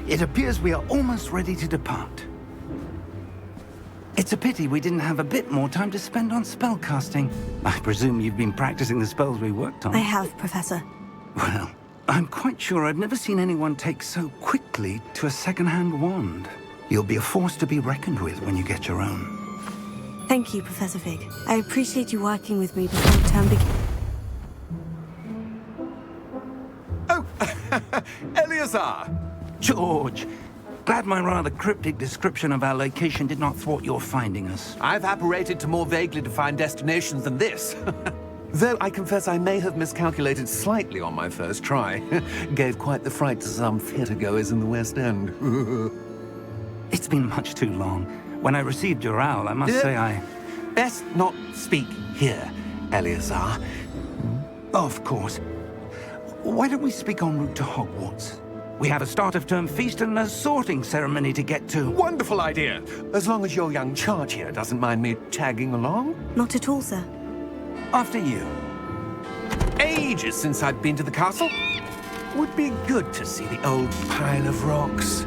It appears we are almost ready to depart. It's a pity we didn't have a bit more time to spend on spellcasting. I presume you've been practicing the spells we worked on. I have, Professor. Well, I'm quite sure I've never seen anyone take so quickly to a second-hand wand. You'll be a force to be reckoned with when you get your own. Thank you, Professor Fig. I appreciate you working with me before the term begins. Oh, Eleazar! George! Glad my rather cryptic description of our location did not thwart your finding us. I've apparated to more vaguely defined destinations than this. Though I confess I may have miscalculated slightly on my first try. Gave quite the fright to some theatre-goers in the West End. It's been much too long. When I received your owl, I must say I... Best not speak here, Eleazar. Of course. Why don't we speak en route to Hogwarts? We have a start-of-term feast and a sorting ceremony to get to. Wonderful idea! As long as your young charge here doesn't mind me tagging along. Not at all, sir. After you. Ages since I've been to the castle. Would be good to see the old pile of rocks.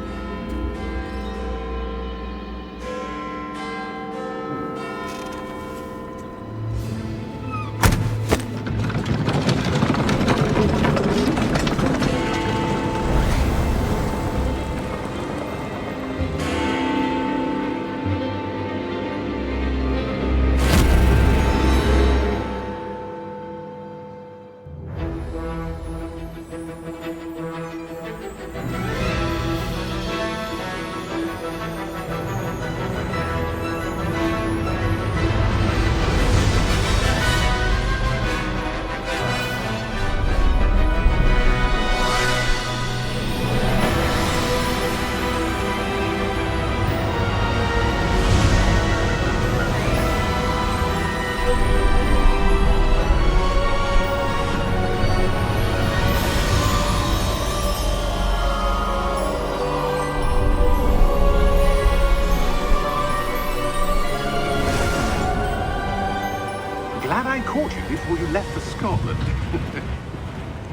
Glad I caught you before you left for Scotland.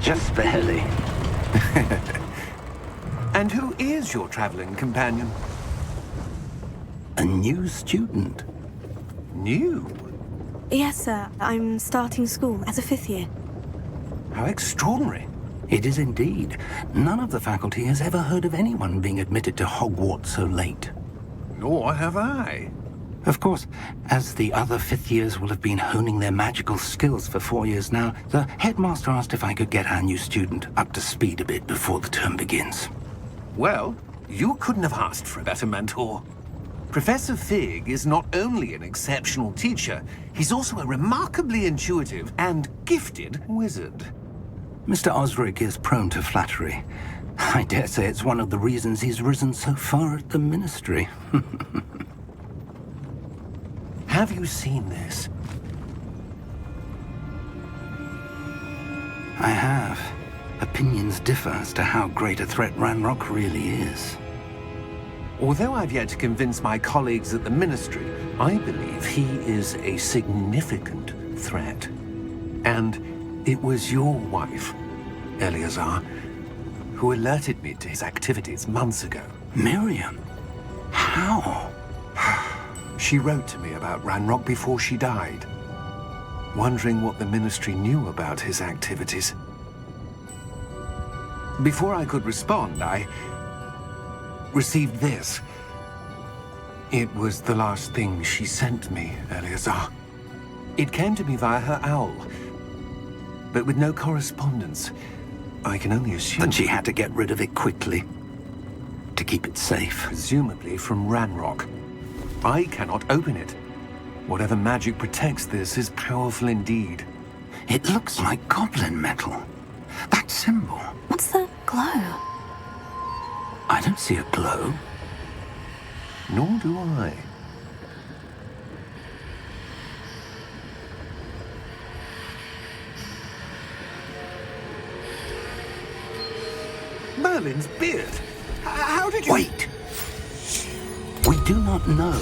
Just barely. And who is your traveling companion? A new student. New? Yes, sir. I'm starting school as a 5th year. How extraordinary. It is indeed. None of the faculty has ever heard of anyone being admitted to Hogwarts so late. Nor have I. Of course, as the other 5th years will have been honing their magical skills for 4 years now, the headmaster asked if I could get our new student up to speed a bit before the term begins. Well, you couldn't have asked for a better mentor. Professor Fig is not only an exceptional teacher, he's also a remarkably intuitive and gifted wizard. Mr. Osric is prone to flattery. I dare say it's one of the reasons he's risen so far at the Ministry. Have you seen this? I have. Opinions differ as to how great a threat Ranrock really is. Although I've yet to convince my colleagues at the Ministry, I believe he is a significant threat. And it was your wife, Eleazar, who alerted me to his activities months ago. Miriam? How? She wrote to me about Ranrock before she died, wondering what the Ministry knew about his activities. Before I could respond, I received this. It was the last thing she sent me, Eleazar. It came to me via her owl, but with no correspondence. I can only assume... But she had to get rid of it quickly, to keep it safe. Presumably from Ranrock. I cannot open it. Whatever magic protects this is powerful indeed. It looks like goblin metal. That symbol. What's the glow? I don't see a glow. Nor do I. Merlin's beard. How did you... Wait! We do not know.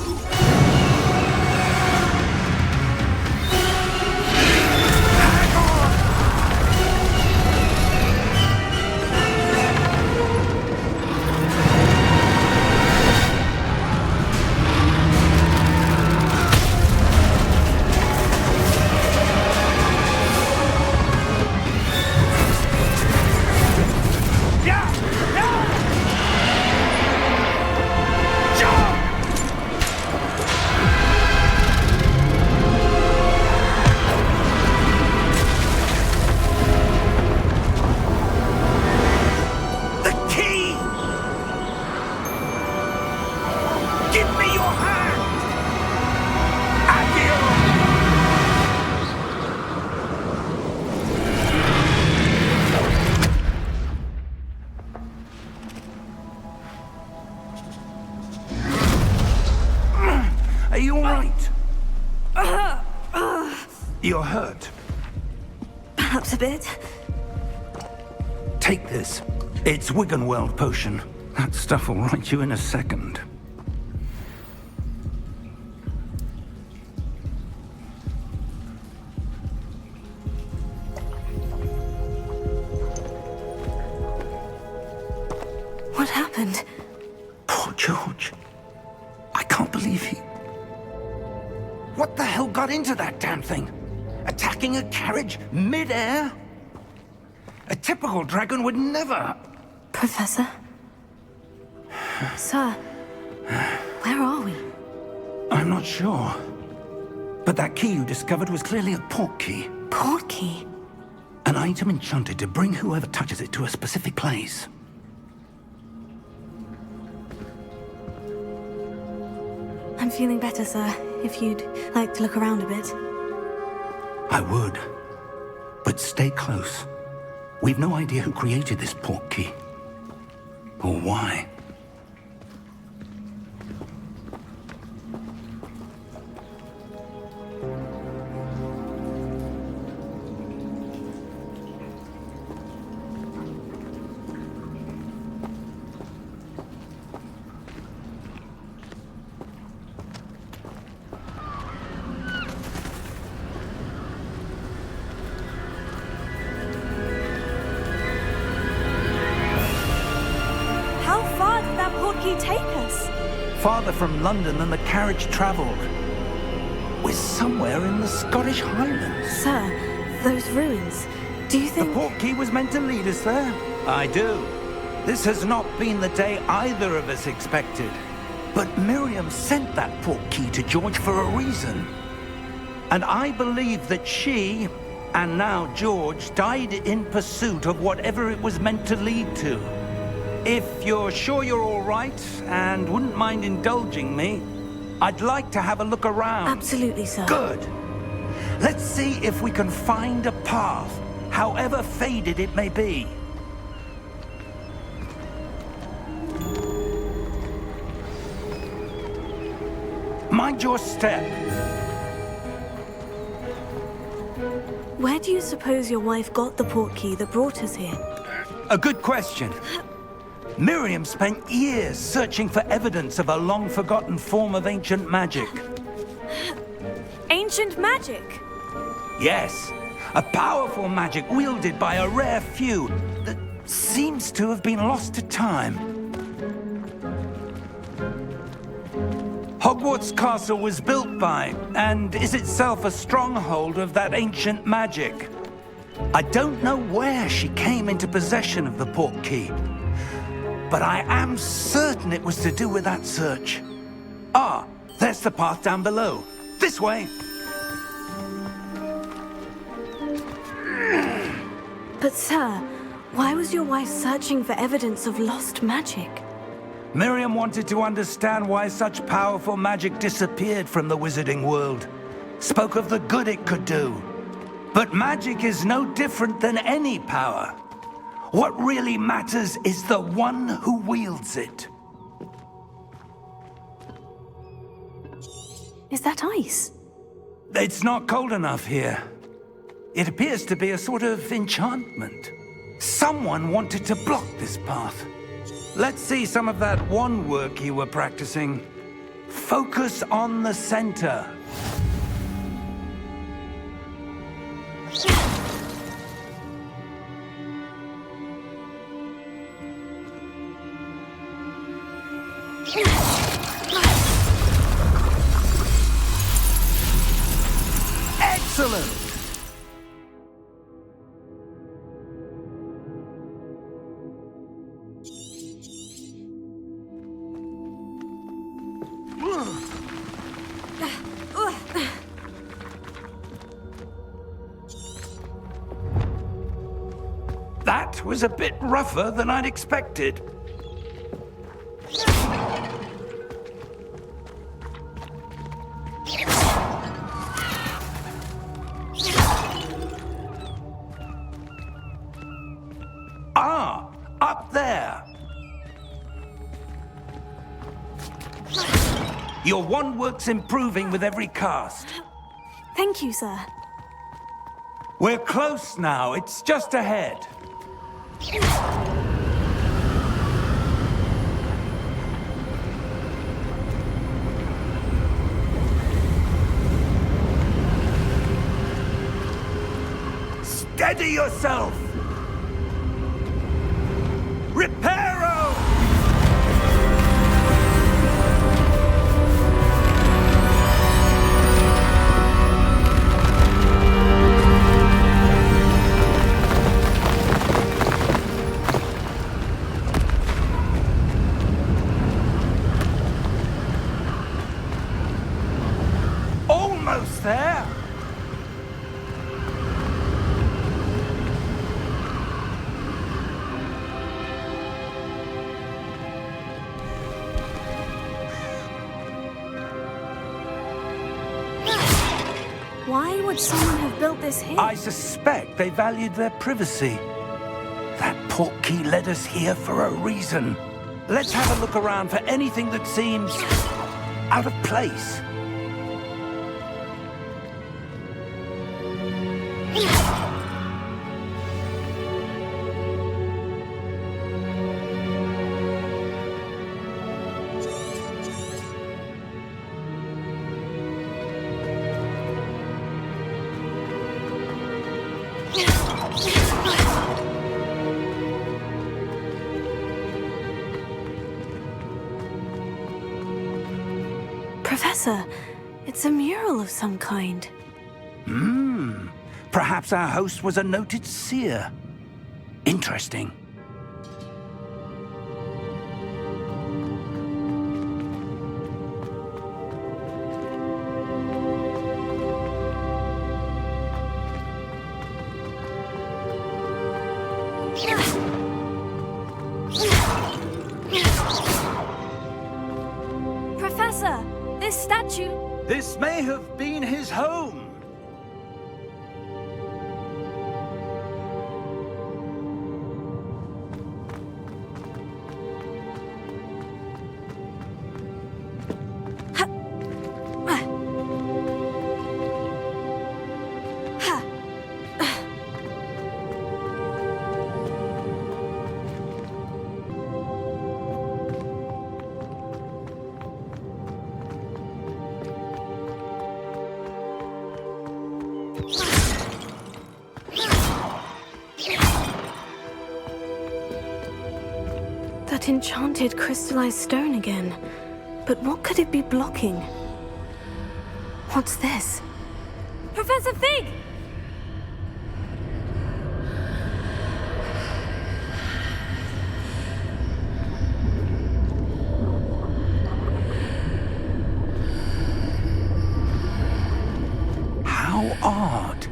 You're hurt. Perhaps a bit. Take this. It's Wiggenweld potion. That stuff will right you in a second. What happened? Poor George. I can't believe he... What the hell got into that damn thing? Attacking a carriage mid-air? A typical dragon would never... Professor? Sir, where are we? I'm not sure. But that key you discovered was clearly a port key. Port key? An item enchanted to bring whoever touches it to a specific place. I'm feeling better, sir. If you'd like to look around a bit. I would. But stay close. We've no idea who created this port key. Or why. Take us? Farther from London than the carriage travelled. We're somewhere in the Scottish Highlands. Sir, those ruins, do you think... The port key was meant to lead us there? I do. This has not been the day either of us expected. But Miriam sent that port key to George for a reason. And I believe that she, and now George, died in pursuit of whatever it was meant to lead to. If you're sure you're all right and wouldn't mind indulging me, I'd like to have a look around. Absolutely, sir. Good. Let's see if we can find a path, however faded it may be. Mind your step. Where do you suppose your wife got the port key that brought us here? A good question. Miriam spent years searching for evidence of a long-forgotten form of ancient magic. Ancient magic? Yes, a powerful magic wielded by a rare few that seems to have been lost to time. Hogwarts Castle was built by, and is itself a stronghold of that ancient magic. I don't know where she came into possession of the port key, but I am certain it was to do with that search. Ah, there's the path down below. This way. But sir, why was your wife searching for evidence of lost magic? Miriam wanted to understand why such powerful magic disappeared from the wizarding world. Spoke of the good it could do. But magic is no different than any power. What really matters is the one who wields it. Is that ice? It's not cold enough here. It appears to be a sort of enchantment. Someone wanted to block this path. Let's see some of that wand work you were practicing. Focus on the center. Excellent! That was a bit rougher than I'd expected. Ah, up there. Your wand work's improving with every cast. Thank you, sir. We're close now. It's just ahead. Steady yourself! Reparo! Almost there! Why would someone have built this here? I suspect they valued their privacy. That portkey led us here for a reason. Let's have a look around for anything that seems out of place. Professor, it's a mural of some kind. Perhaps our host was a noted seer. Interesting. Professor, this statue... This may have been his home. That enchanted crystallized stone again. But what could it be blocking? What's this? Professor Fig! How odd.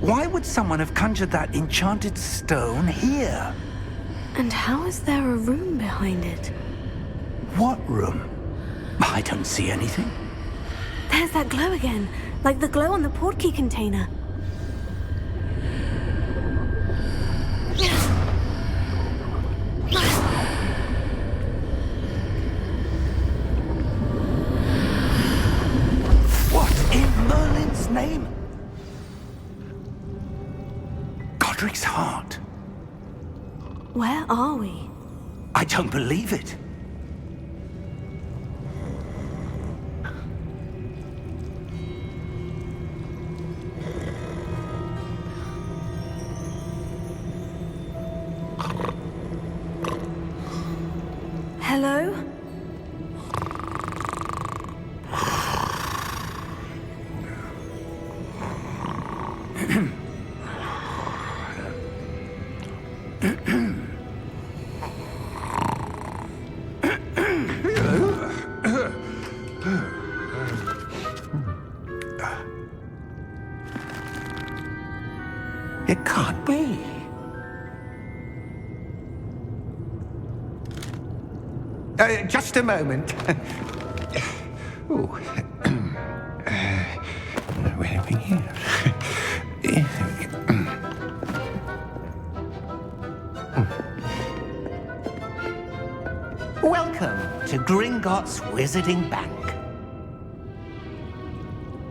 Why would someone have conjured that enchanted stone here? And how is there a room behind it? What room? I don't see anything. There's that glow again, like the glow on the portkey container. What in Merlin's name? Godric's heart. Where are we? I don't believe it. Hello? It can't be. Just a moment. Oh. Where are we here? Welcome to Gringotts Wizarding Bank.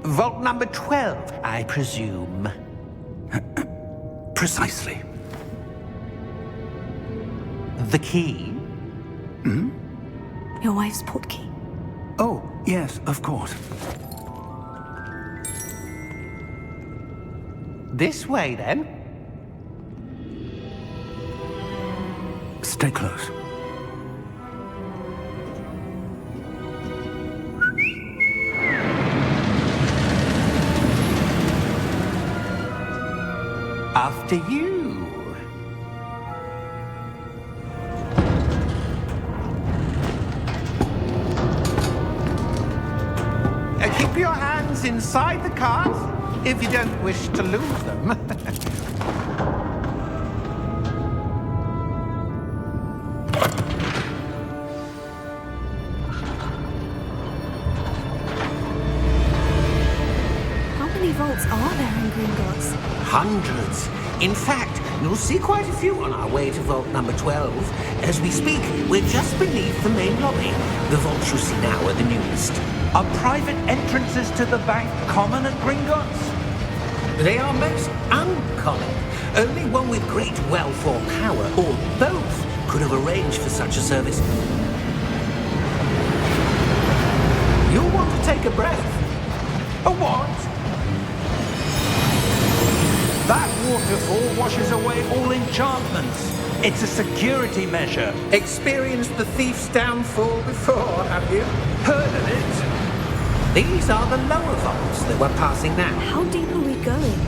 Vault number 12, I presume. Precisely. The key? Your wife's portkey. Oh, yes, of course. This way, then. Stay close. After you. Keep your hands inside the cart if you don't wish to lose them. How many vaults are there in Gringotts? Hundreds. In fact, you'll see quite a few on our way to vault number 12. As we speak, we're just beneath the main lobby. The vaults you see now are the newest. Are private entrances to the bank common at Gringotts? They are most uncommon. Only one with great wealth or power, or both, could have arranged for such a service. You'll want to take a breath. A what? That waterfall washes away all enchantments. It's a security measure. Experienced the thief's downfall before, have you? Heard of it? These are the lower vaults that we're passing now. How deep are we going?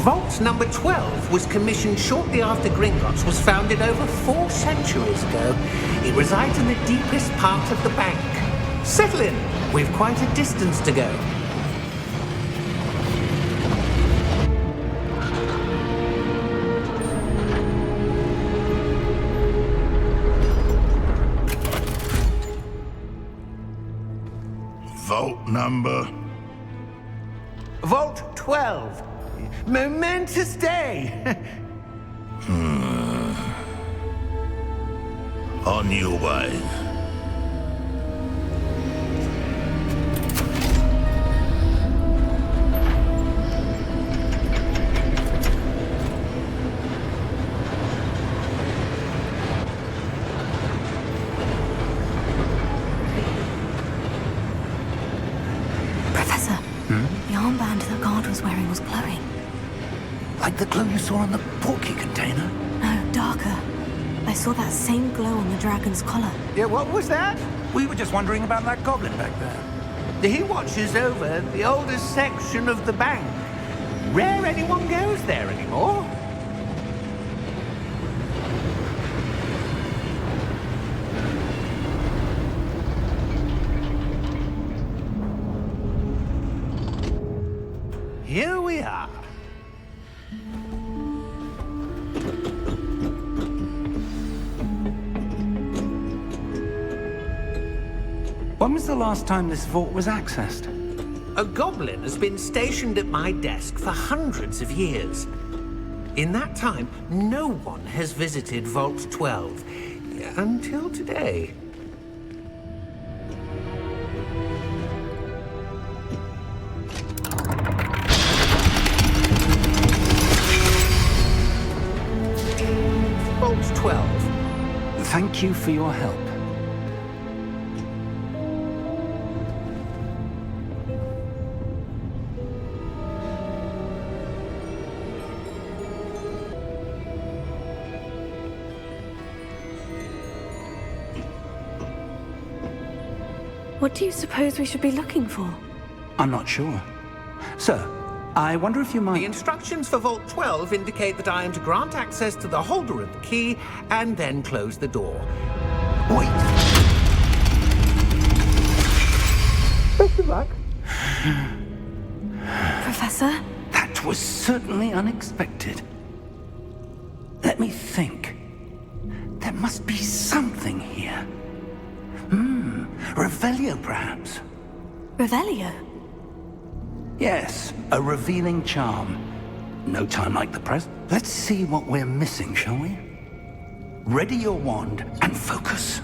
Vault number 12 was commissioned shortly after Gringotts was founded over 4 centuries ago. It resides in the deepest part of the bank. Settle in. We've quite a distance to go. Vault number? Vault 12. Momentous day. On your way. Professor, the armband the guard was wearing was glowing. Like the glow you saw on the portkey container? No, darker. I saw that same glow on the dragon's collar. Yeah, what was that? We were just wondering about that goblin back there. He watches over the oldest section of the bank. Rare anyone goes there anymore. Here we are. When was the last time this vault was accessed? A goblin has been stationed at my desk for hundreds of years. In that time, no one has visited Vault 12. Until today. Vault 12. Thank you for your help. What do you suppose we should be looking for? I'm not sure. Sir, I wonder if you The might... instructions for Vault 12 indicate that I am to grant access to the holder of the key and then close the door. Wait! Best of luck. Professor? That was certainly unexpected. Let me think. There must be something here. Revelio, perhaps? Revelio? Yes, a revealing charm. No time like the present. Let's see what we're missing, shall we? Ready your wand and focus.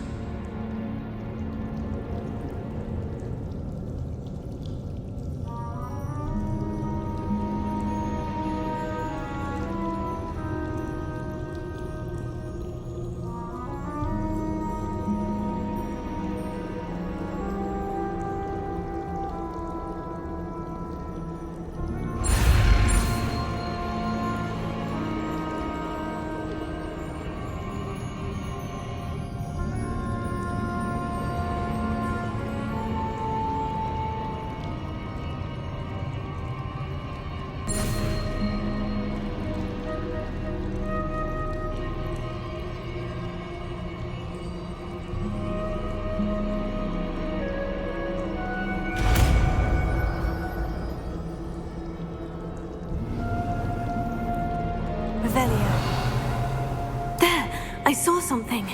Revelio. There! I saw something.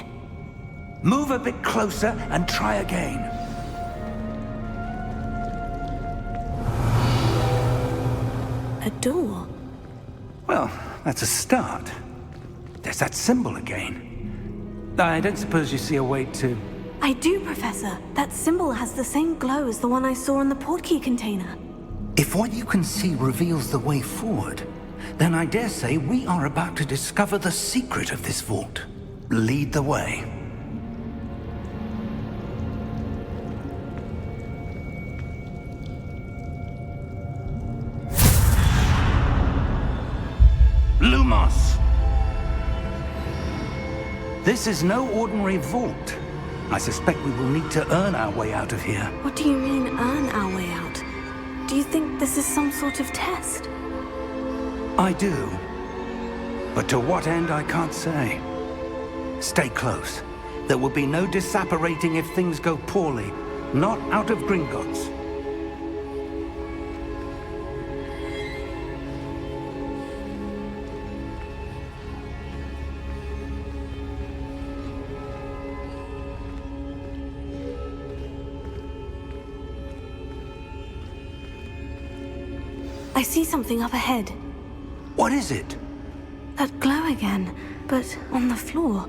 Move a bit closer and try again. A door. Well, that's a start. There's that symbol again. I don't suppose you see a way to... I do, Professor. That symbol has the same glow as the one I saw in the portkey container. If what you can see reveals the way forward, then I dare say we are about to discover the secret of this vault. Lead the way. Lumos! This is no ordinary vault. I suspect we will need to earn our way out of here. What do you mean, earn our way out? Do you think this is some sort of test? I do. But to what end, I can't say. Stay close. There will be no disapparating if things go poorly. Not out of Gringotts. I see something up ahead. What is it? That glow again, but on the floor.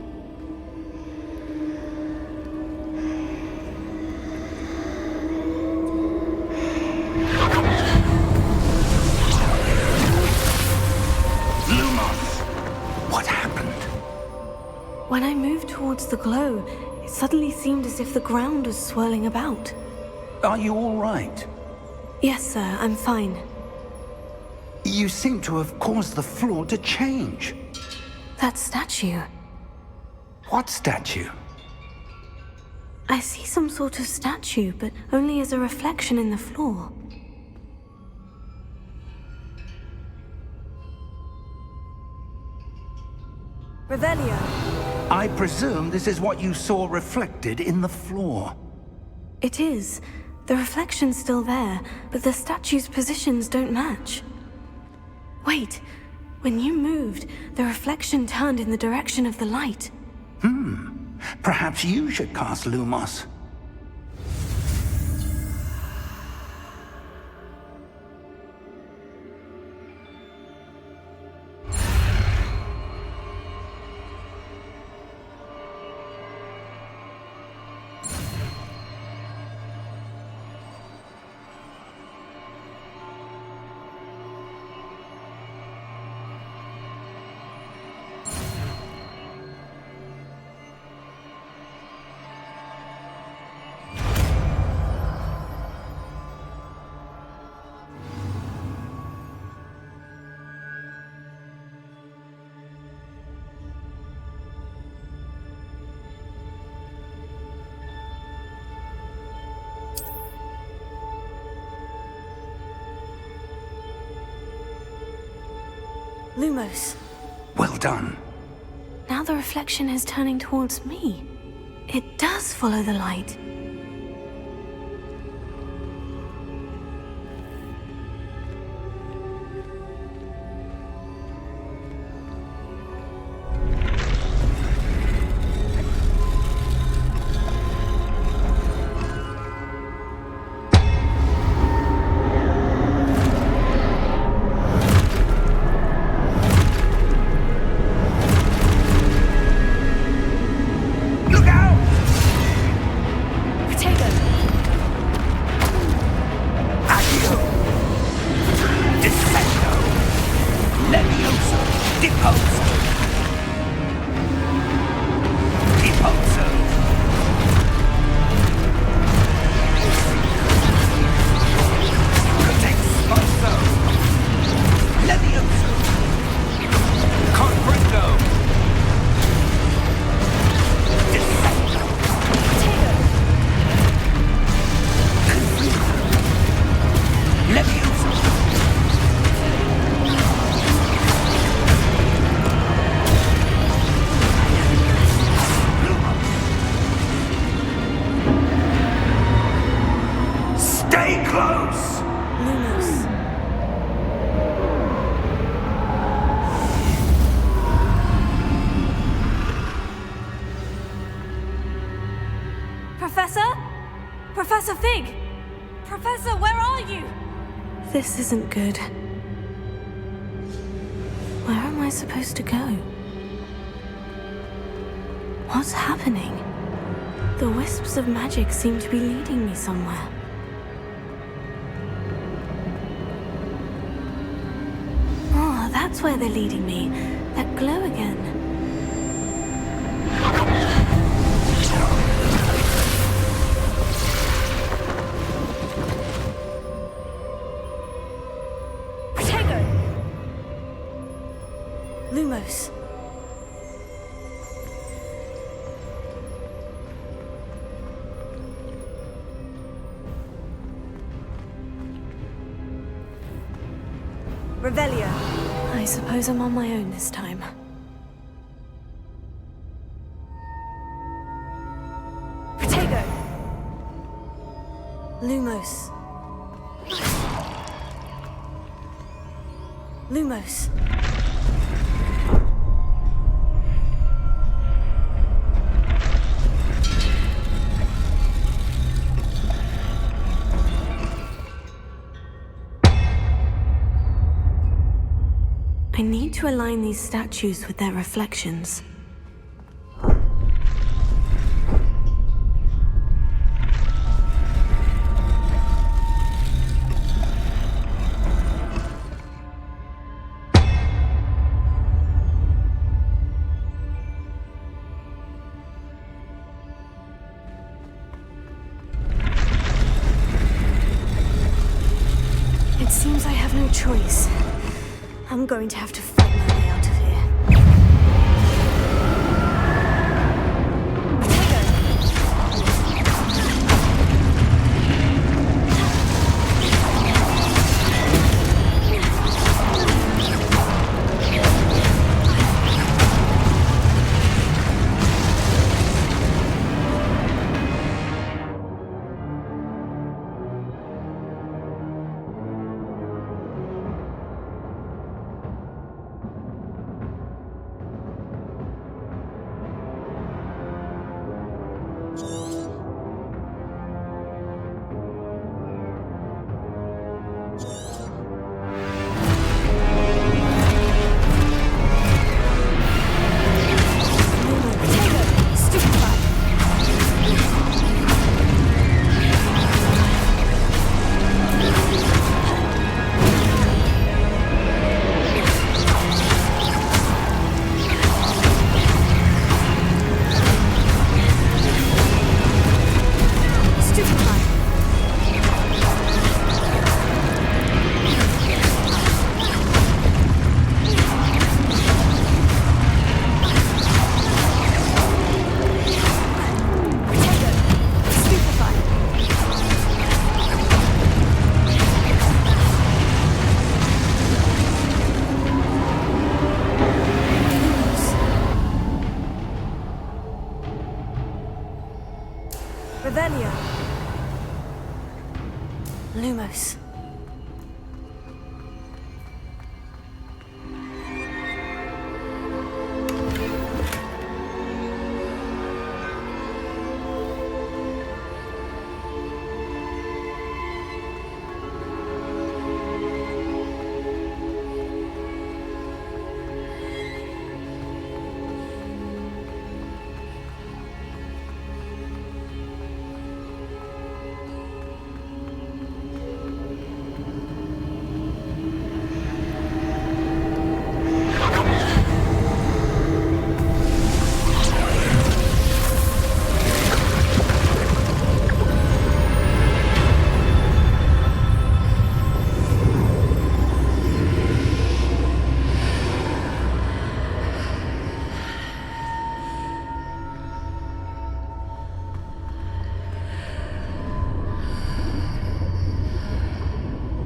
Lumos! What happened? When I moved towards the glow, it suddenly seemed as if the ground was swirling about. Are you all right? Yes, sir, I'm fine. You seem to have caused the floor to change. That statue. What statue? I see some sort of statue, but only as a reflection in the floor. Revelio. I presume this is what you saw reflected in the floor. It is. The reflection's still there, but the statue's positions don't match. Wait. When you moved, the reflection turned in the direction of the light. Perhaps you should cast Lumos. Lumos. Well done. Now the reflection is turning towards me. It does follow the light. This isn't good. Where am I supposed to go? What's happening? The wisps of magic seem to be leading me somewhere. Oh, that's where they're leading me. That glow again. Lumos. Revelio. I suppose I'm on my own this time. Protego. Lumos. Lumos. I need to align these statues with their reflections. It seems I have no choice. I'm going to have to fight my way out of here. Revelio. Lumos.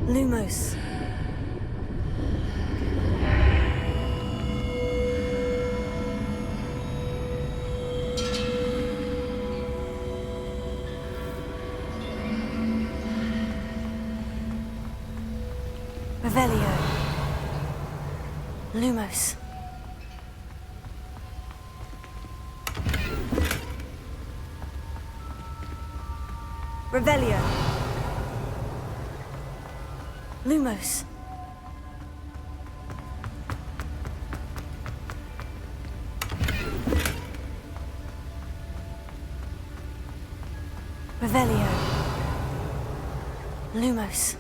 Lumos. Revelio. Lumos. Revelio. Lumos. Revelio. Lumos.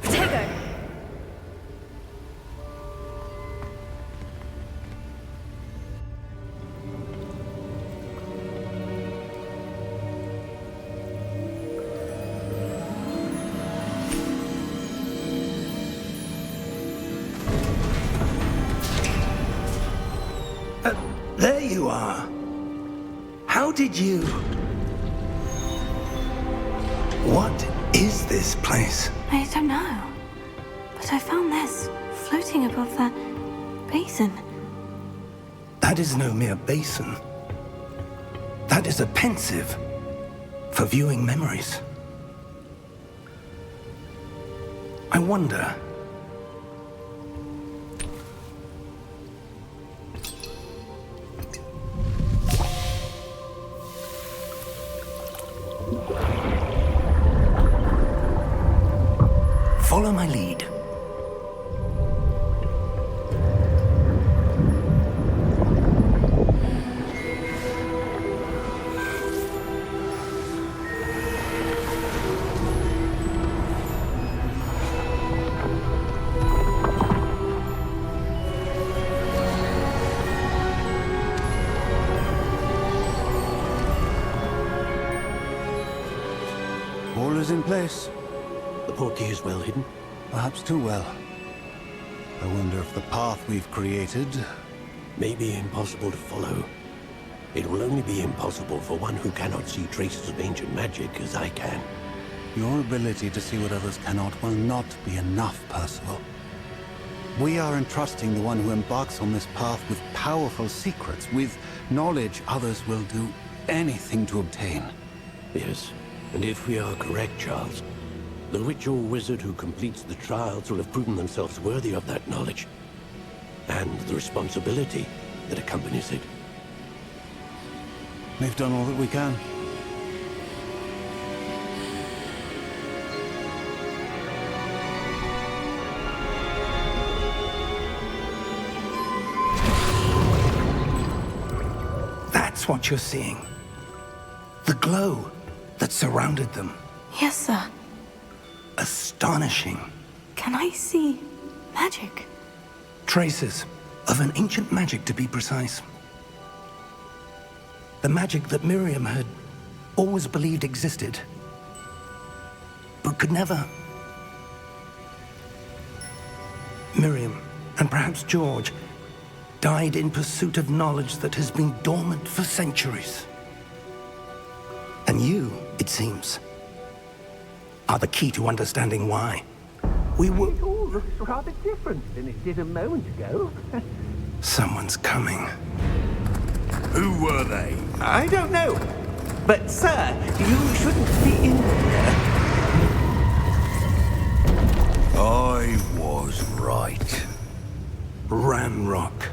Protego. There you are. How did you... What is this place? I don't know. But I found this floating above that basin. That is no mere basin. That is a pensive for viewing memories. I wonder... Follow my lead. All is in place. The portkey is well hidden. Perhaps too well. I wonder if the path we've created... May be impossible to follow. It will only be impossible for one who cannot see traces of ancient magic as I can. Your ability to see what others cannot will not be enough, Percival. We are entrusting the one who embarks on this path with powerful secrets, with knowledge others will do anything to obtain. Yes, and if we are correct, Charles, the ritual wizard who completes the trials will have proven themselves worthy of that knowledge, and the responsibility that accompanies it. We've done all that we can. That's what you're seeing. The glow that surrounded them. Yes, sir. Astonishing. Can I see magic? Traces of an ancient magic, to be precise. The magic that Miriam had always believed existed, but could never. Miriam, and perhaps George, died in pursuit of knowledge that has been dormant for centuries. And you, it seems, are the key to understanding why. We were... It all looks rather different than it did a moment ago. Someone's coming. Who were they? I don't know. But, sir, you shouldn't be in here. I was right. Ranrock.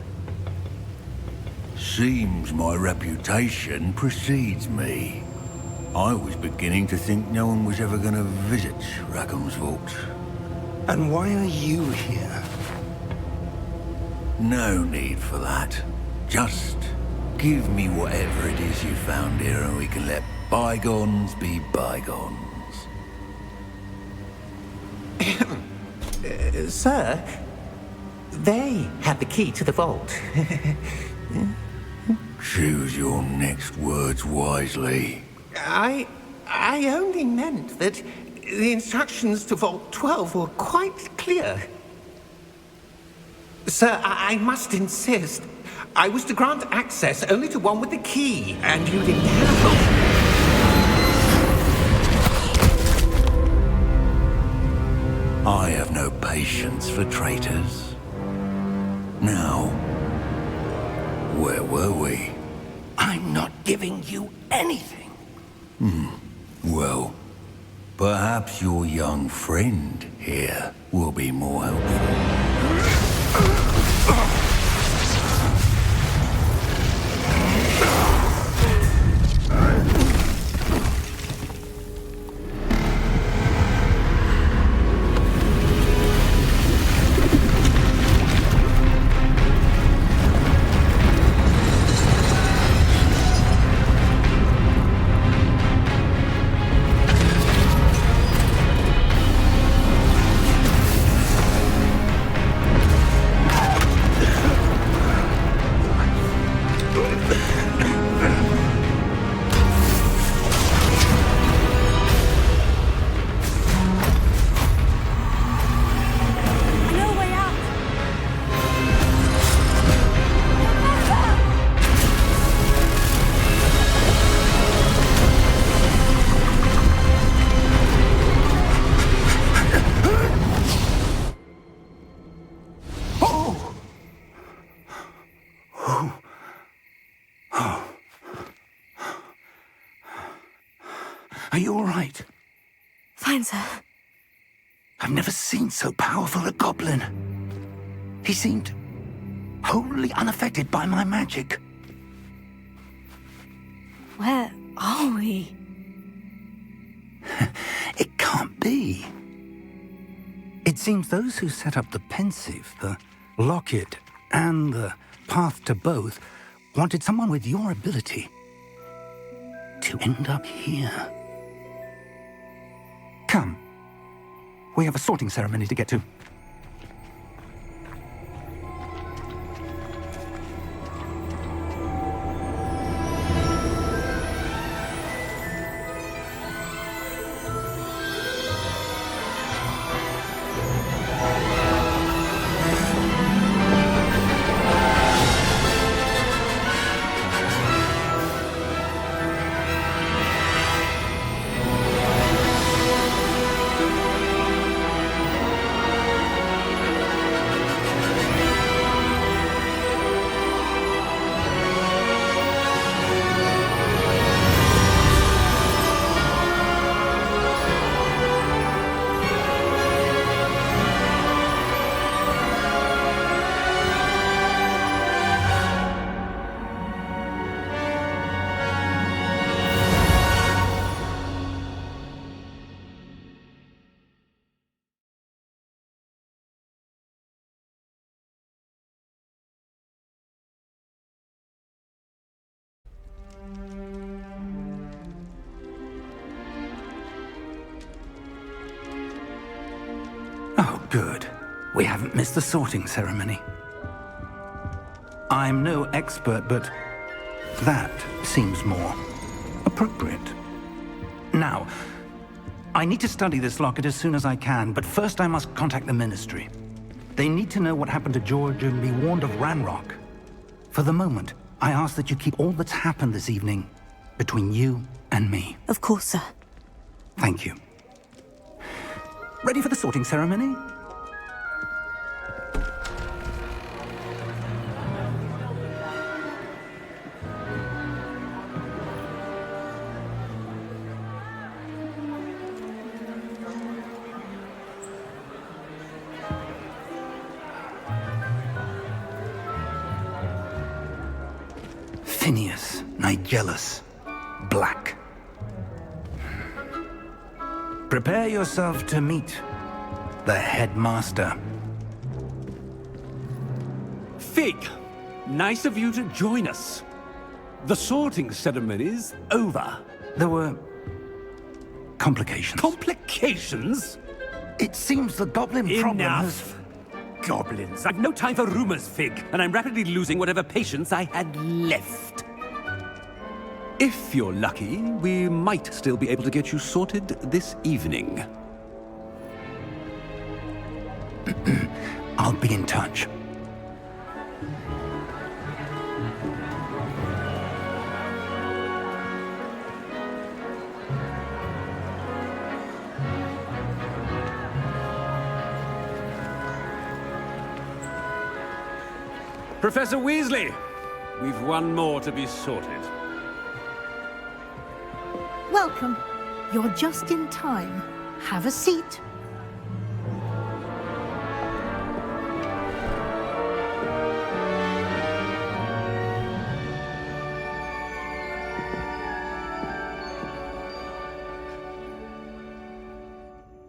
Seems my reputation precedes me. I was beginning to think no one was ever going to visit Rackham's vault. And why are you here? No need for that. Just give me whatever it is you found here and we can let bygones be bygones. Sir, they have the key to the vault. Choose your next words wisely. I only meant that the instructions to Vault 12 were quite clear. Sir, I must insist. I was to grant access only to one with the key, and you didn't have. I have no patience for traitors. Now, where were we? I'm not giving you anything. Well, perhaps your young friend here will be more helpful. Fine, sir. I've never seen so powerful a goblin. He seemed wholly unaffected by my magic. Where are we? It can't be. It seems those who set up the pensive, the locket, and the path to both wanted someone with your ability to end up here. Come. We have a sorting ceremony to get to. Oh, good. We haven't missed the sorting ceremony. I'm no expert, but that seems more appropriate. Now, I need to study this locket as soon as I can, but first I must contact the Ministry. They need to know what happened to George and be warned of Ranrock. For the moment, I ask that you keep all that's happened this evening between you and me. Of course, sir. Thank you. Ready for the sorting ceremony? Phineas, Nigellus, Black. Prepare yourself to meet the headmaster. Fig, nice of you to join us. The sorting ceremony's over. There were complications. Complications? It seems the goblin problem has... Enough! Goblins. I've no time for rumors, Fig, and I'm rapidly losing whatever patience I had left. If you're lucky, we might still be able to get you sorted this evening. I'll be in touch. Professor Weasley, we've one more to be sorted. Welcome. You're just in time. Have a seat.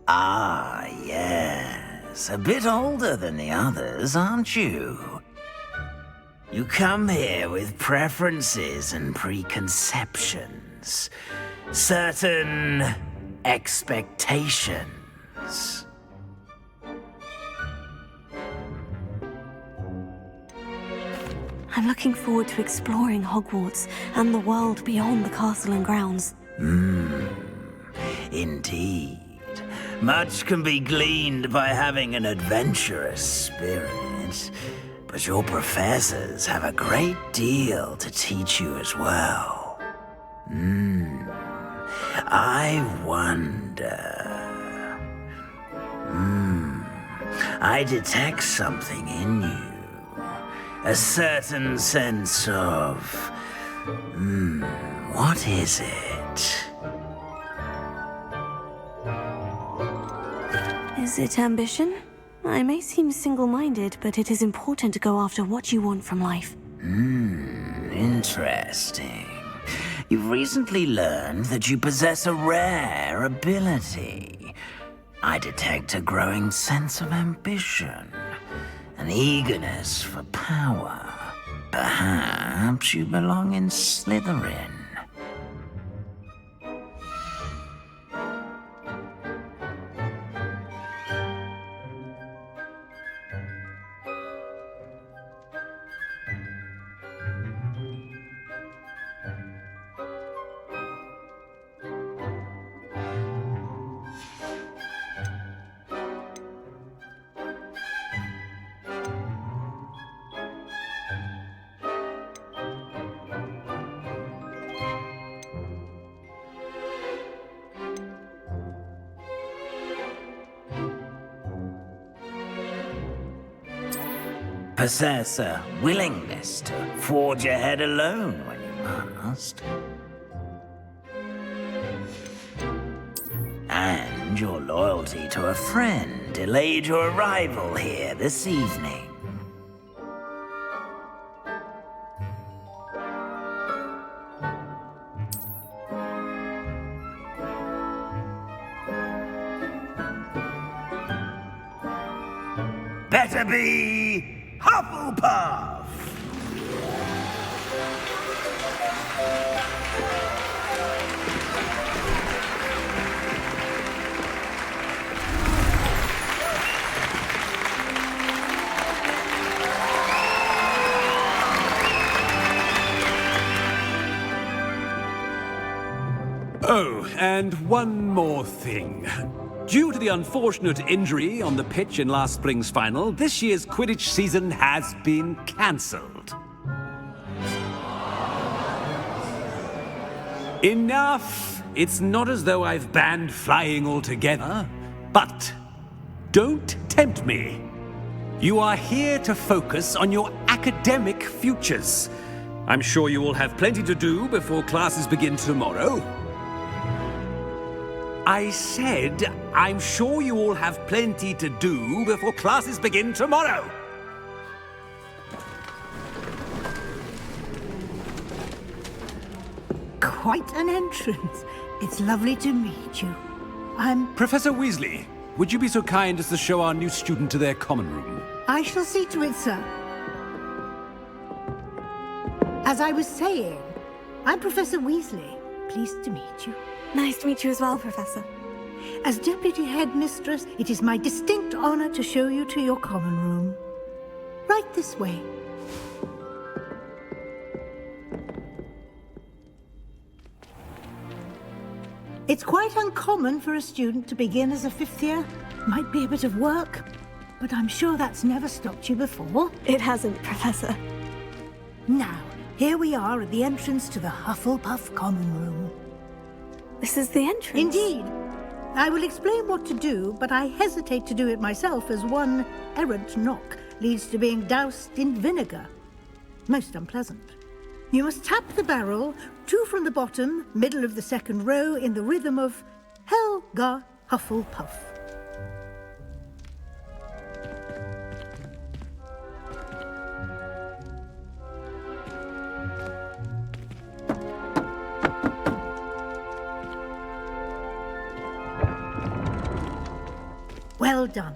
Ah, yes. A bit older than the others, aren't you? You come here with preferences and preconceptions. Certain expectations. I'm looking forward to exploring Hogwarts and the world beyond the castle and grounds. Indeed. Much can be gleaned by having an adventurous spirit. But your professors have a great deal to teach you as well. I wonder... I detect something in you. A certain sense of... what is it? Is it ambition? I may seem single-minded, but it is important to go after what you want from life. Interesting. You've recently learned that you possess a rare ability. I detect a growing sense of ambition, an eagerness for power. Perhaps you belong in Slytherin. Possess a willingness to forge ahead alone when you must. And your loyalty to a friend delayed your arrival here this evening. Better be Hufflepuff! Oh, and one more thing. Due to the unfortunate injury on the pitch in last spring's final, this year's Quidditch season has been cancelled. Enough! It's not as though I've banned flying altogether, but don't tempt me. You are here to focus on your academic futures. I'm sure you will have plenty to do before classes begin tomorrow. I said, I'm sure you all have plenty to do before classes begin tomorrow. Quite an entrance. It's lovely to meet you. I'm... Professor Weasley, would you be so kind as to show our new student to their common room? I shall see to it, sir. As I was saying, I'm Professor Weasley. Pleased to meet you. Nice to meet you as well, Professor. As Deputy Headmistress, it is my distinct honor to show you to your common room. Right this way. It's quite uncommon for a student to begin as a fifth year. Might be a bit of work, but I'm sure that's never stopped you before. It hasn't, Professor. Now, here we are at the entrance to the Hufflepuff common room. This is the entrance? Indeed. I will explain what to do, but I hesitate to do it myself as one errant knock leads to being doused in vinegar. Most unpleasant. You must tap the barrel, 2 from the bottom, middle of the second row, in the rhythm of Helga Hufflepuff. Well done.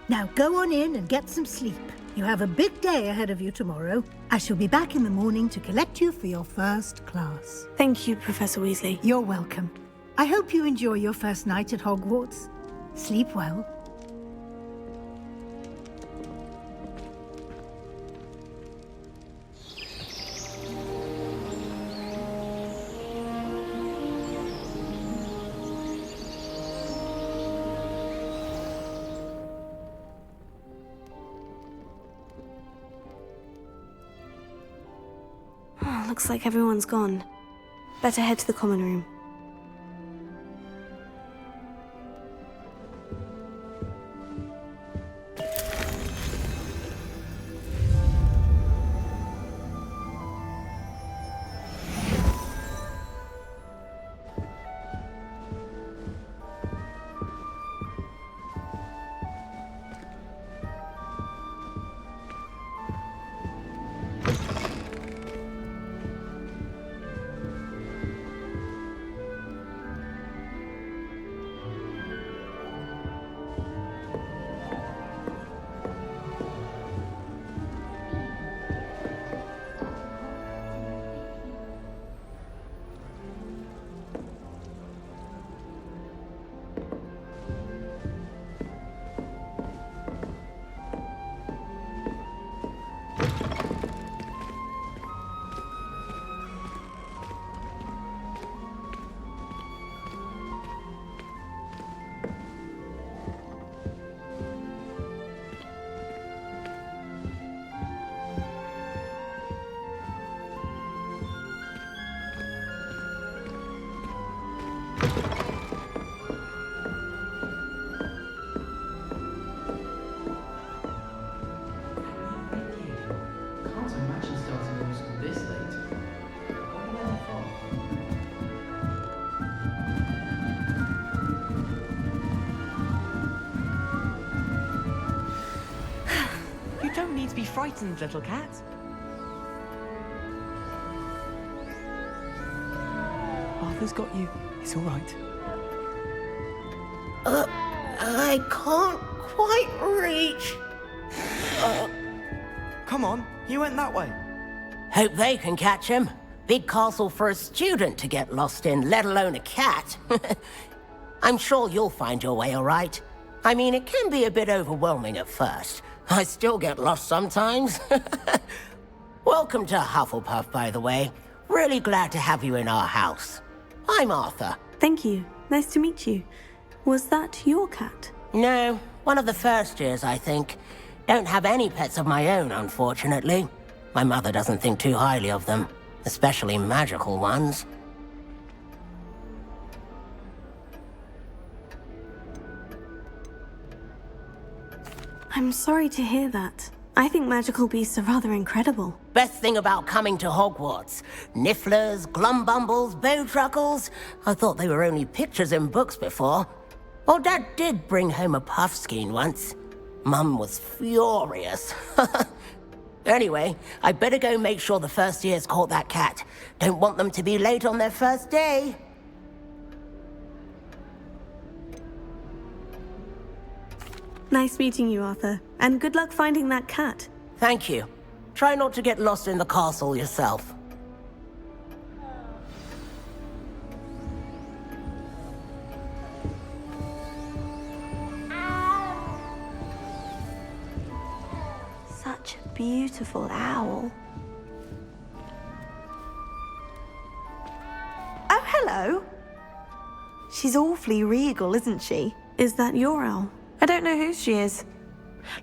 Now go on in and get some sleep. You have a big day ahead of you tomorrow. I shall be back in the morning to collect you for your first class. Thank you, Professor Weasley. You're welcome. I hope you enjoy your first night at Hogwarts. Sleep well. Looks like everyone's gone. Better head to the common room. need to be frightened, little cat. Arthur's got you. It's all right. I can't quite reach. Come on, you went that way. Hope they can catch him. Big castle for a student to get lost in, let alone a cat. I'm sure you'll find your way all right. I mean, it can be a bit overwhelming at first. I still get lost sometimes. Welcome to Hufflepuff, by the way. Really glad to have you in our house. I'm Arthur. Thank you. Nice to meet you. Was that your cat? No, one of the first years, I think. Don't have any pets of my own, unfortunately. My mother doesn't think too highly of them, especially magical ones. I'm sorry to hear that. I think magical beasts are rather incredible. Best thing about coming to Hogwarts. Nifflers, glumbumbles, bowtruckles. I thought they were only pictures in books before. Well, Dad did bring home a puffskein once. Mum was furious. Anyway, I better go make sure the first years caught that cat. Don't want them to be late on their first day. Nice meeting you, Arthur. And good luck finding that cat. Thank you. Try not to get lost in the castle yourself. Such a beautiful owl. Oh, hello. She's awfully regal, isn't she? Is that your owl? I don't know who she is.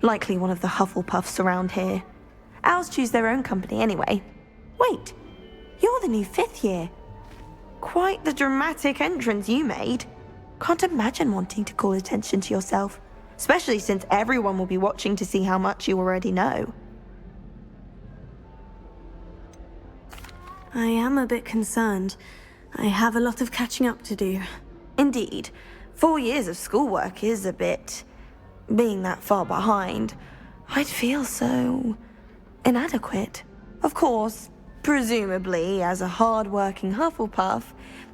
Likely one of the Hufflepuffs around here. Owls choose their own company anyway. Wait, you're the new 5th year. Quite the dramatic entrance you made. Can't imagine wanting to call attention to yourself, especially since everyone will be watching to see how much you already know. I am a bit concerned. I have a lot of catching up to do. Indeed. 4 years of schoolwork is a bit... Being that far behind, I'd feel so... inadequate. Of course, presumably, as a hard-working Hufflepuff,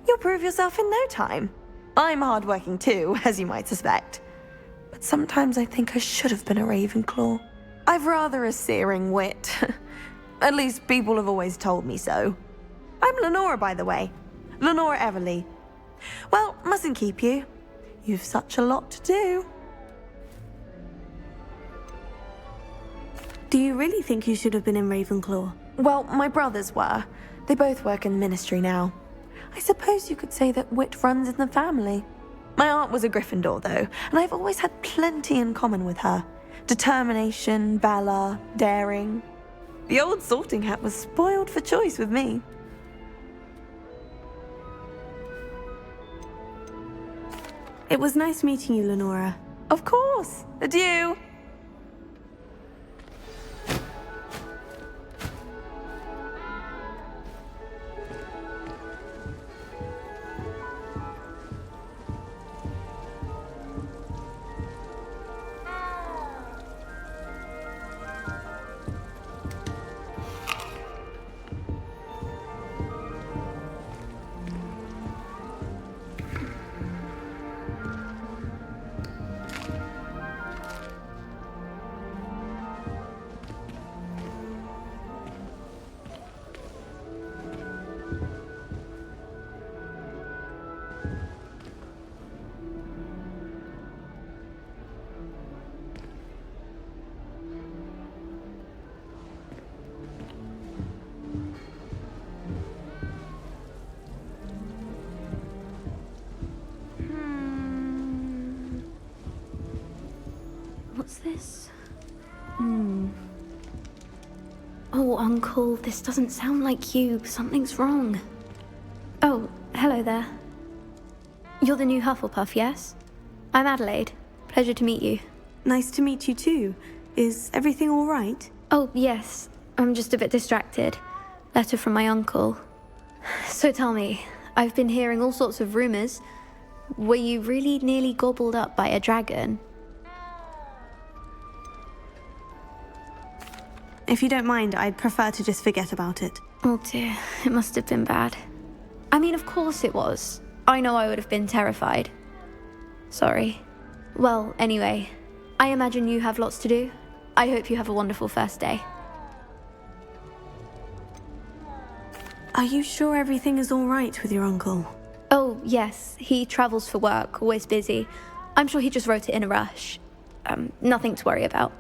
you'll prove yourself in no time. I'm hard-working too, as you might suspect. But sometimes I think I should have been a Ravenclaw. I've rather a searing wit. At least people have always told me so. I'm Lenora, by the way. Lenora Everly. Well, mustn't keep you. You've such a lot to do. Do you really think you should have been in Ravenclaw? Well, my brothers were. They both work in ministry now. I suppose you could say that wit runs in the family. My aunt was a Gryffindor, though, and I've always had plenty in common with her. Determination, valor, daring. The old sorting hat was spoiled for choice with me. It was nice meeting you, Lenora. Of course. Adieu. What's this? Oh, Uncle, this doesn't sound like you. Something's wrong. Oh, hello there. You're the new Hufflepuff, yes? I'm Adelaide. Pleasure to meet you. Nice to meet you too. Is everything all right? Oh, yes. I'm just a bit distracted. Letter from my uncle. So tell me, I've been hearing all sorts of rumors. Were you really nearly gobbled up by a dragon? If you don't mind, I'd prefer to just forget about it. Oh dear, it must have been bad. I mean, of course it was. I know I would have been terrified. Sorry. Well, anyway, I imagine you have lots to do. I hope you have a wonderful first day. Are you sure everything is all right with your uncle? Oh, yes. He travels for work, always busy. I'm sure he just wrote it in a rush. Nothing to worry about.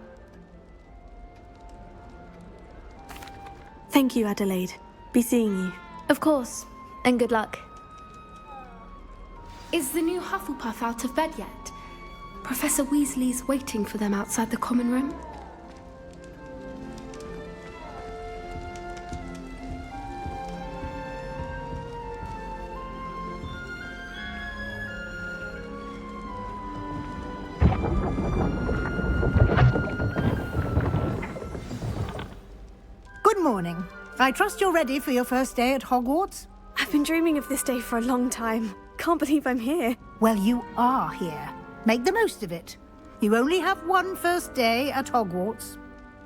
Thank you, Adelaide. Be seeing you. Of course. And good luck. Is the new Hufflepuff out of bed yet? Professor Weasley's waiting for them outside the common room. Good morning. I trust you're ready for your first day at Hogwarts? I've been dreaming of this day for a long time. Can't believe I'm here. Well, you are here. Make the most of it. You only have one first day at Hogwarts.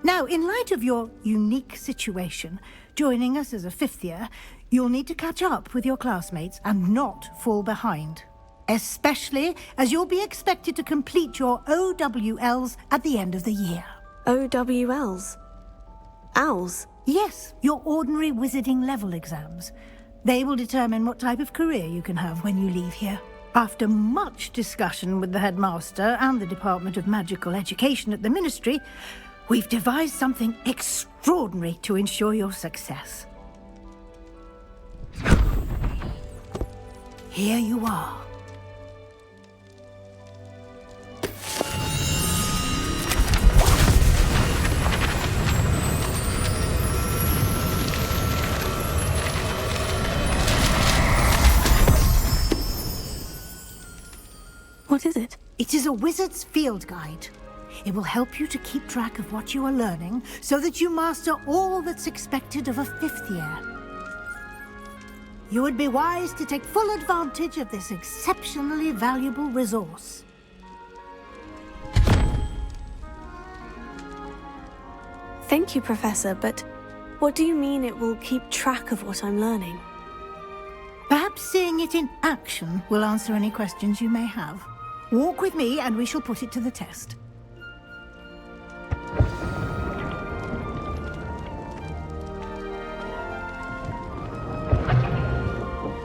Now, in light of your unique situation, joining us as a fifth year, you'll need to catch up with your classmates and not fall behind. Especially as you'll be expected to complete your OWLs at the end of the year. OWLs? Owls? Yes, your ordinary wizarding level exams. They will determine what type of career you can have when you leave here. After much discussion with the headmaster and the Department of Magical Education at the Ministry, we've devised something extraordinary to ensure your success. Here you are. What is it? It is a wizard's field guide. It will help you to keep track of what you are learning so that you master all that's expected of a fifth year. You would be wise to take full advantage of this exceptionally valuable resource. Thank you, Professor, but what do you mean it will keep track of what I'm learning? Perhaps seeing it in action will answer any questions you may have. Walk with me and we shall put it to the test.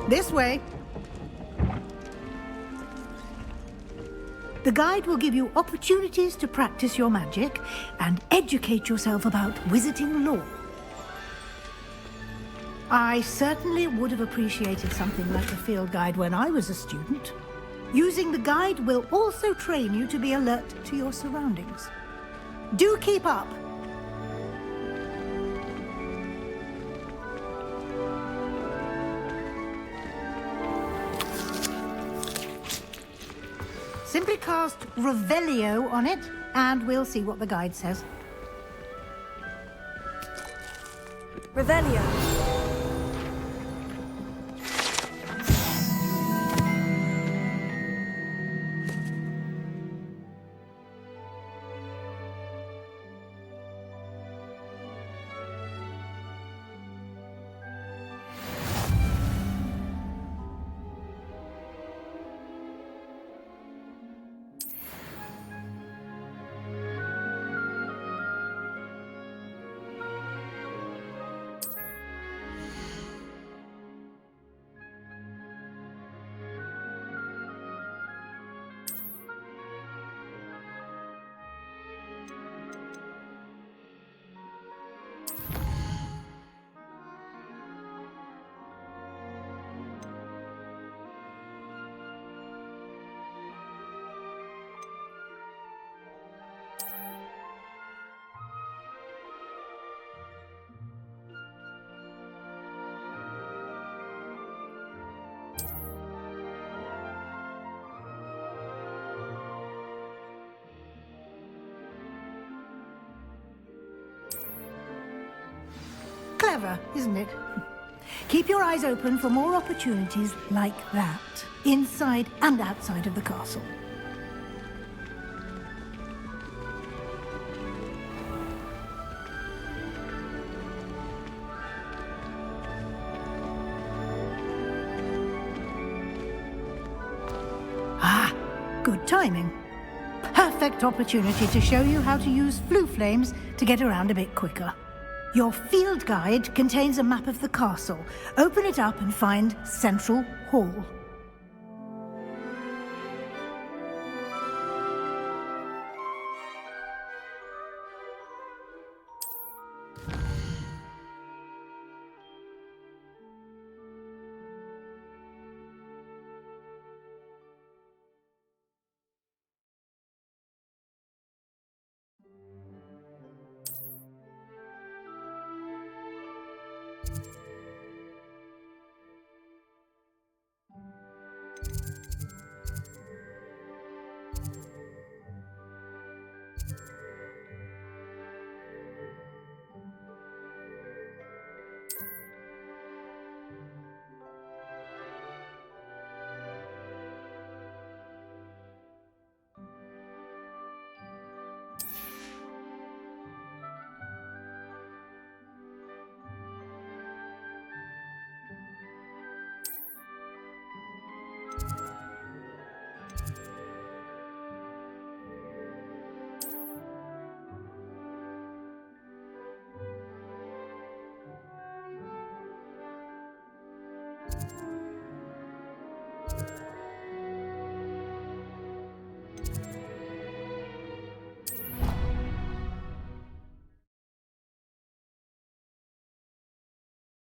This way. The guide will give you opportunities to practice your magic and educate yourself about wizarding lore. I certainly would have appreciated something like a field guide when I was a student. Using the guide will also train you to be alert to your surroundings. Do keep up! Simply cast Revelio on it, and we'll see what the guide says. Revelio. Clever, isn't it? Keep your eyes open for more opportunities like that, inside and outside of the castle. timing. Perfect opportunity to show you how to use flue flames to get around a bit quicker. Your field guide contains a map of the castle. Open it up and find Central Hall.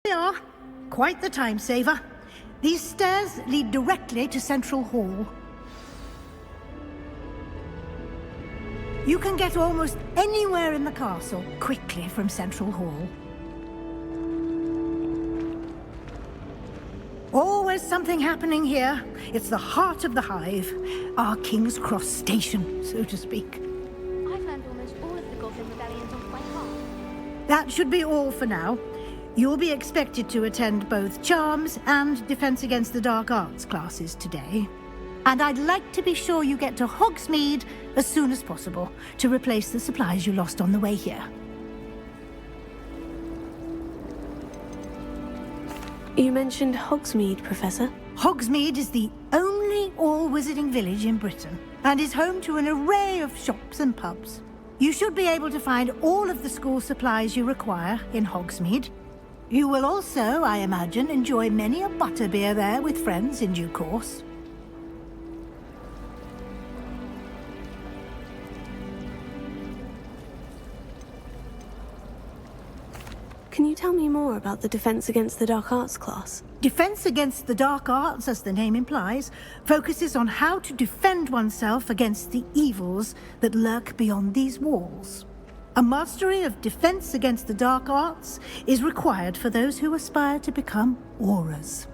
They are. Quite the time saver. These stairs lead directly to Central Hall. You can get almost anywhere in the castle quickly from Central Hall. Always something happening here. It's the heart of the hive. Our King's Cross station, so to speak. I've learned almost all of the Goblin rebellions off by heart. That should be all for now. You'll be expected to attend both Charms and Defense Against the Dark Arts classes today. And I'd like to be sure you get to Hogsmeade as soon as possible to replace the supplies you lost on the way here. You mentioned Hogsmeade, Professor. Hogsmeade is the only all-wizarding village in Britain and is home to an array of shops and pubs. You should be able to find all of the school supplies you require in Hogsmeade. You will also, I imagine, enjoy many a butterbeer there with friends in due course. Can you tell me more about the Defense Against the Dark Arts class? Defense Against the Dark Arts, as the name implies, focuses on how to defend oneself against the evils that lurk beyond these walls. A mastery of Defense Against the Dark Arts is required for those who aspire to become Aurors.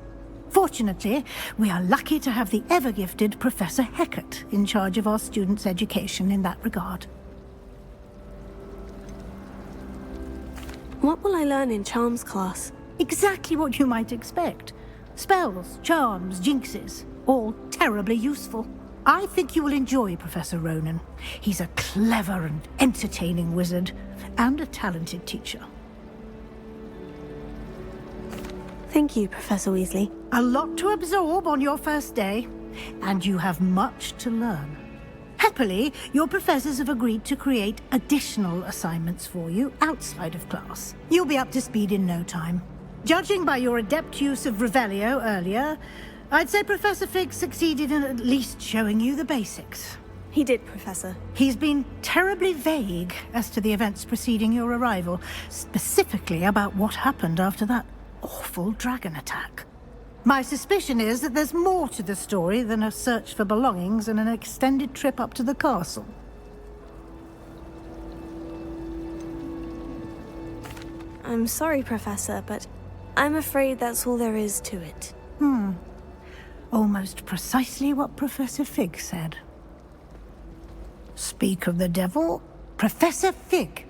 Fortunately, we are lucky to have the ever-gifted Professor Hecat in charge of our students' education in that regard. What will I learn in Charms class? Exactly what you might expect. Spells, charms, jinxes, all terribly useful. I think you will enjoy Professor Ronan. He's a clever and entertaining wizard, and a talented teacher. Thank you, Professor Weasley. A lot to absorb on your first day, and you have much to learn. Happily, your professors have agreed to create additional assignments for you outside of class. You'll be up to speed in no time. Judging by your adept use of Revelio earlier, I'd say Professor Fig succeeded in at least showing you the basics. He did, Professor. He's been terribly vague as to the events preceding your arrival, specifically about what happened after that awful dragon attack. My suspicion is that there's more to the story than a search for belongings and an extended trip up to the castle. I'm sorry, Professor, but I'm afraid that's all there is to it. Almost precisely what Professor Fig said. Speak of the devil, Professor Fig.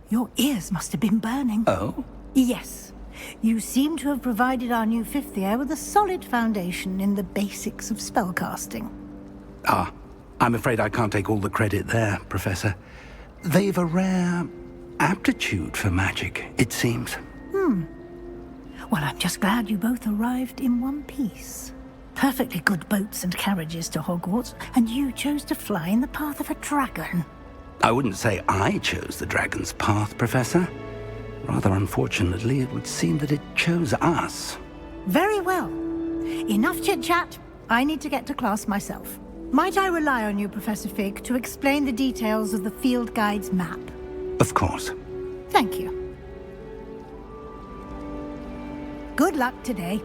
Your ears must have been burning. Oh? Yes. You seem to have provided our new fifth year with a solid foundation in the basics of spellcasting. Ah, I'm afraid I can't take all the credit there, Professor. They've a rare aptitude for magic, it seems. Well, I'm just glad you both arrived in one piece. perfectly good boats and carriages to Hogwarts, and you chose to fly in the path of a dragon. I wouldn't say I chose the dragon's path, Professor. Rather unfortunately, it would seem that it chose us. Very well. Enough chit-chat. I need to get to class myself. Might I rely on you, Professor Fig, to explain the details of the field guide's map? Of course. Thank you. Good luck today.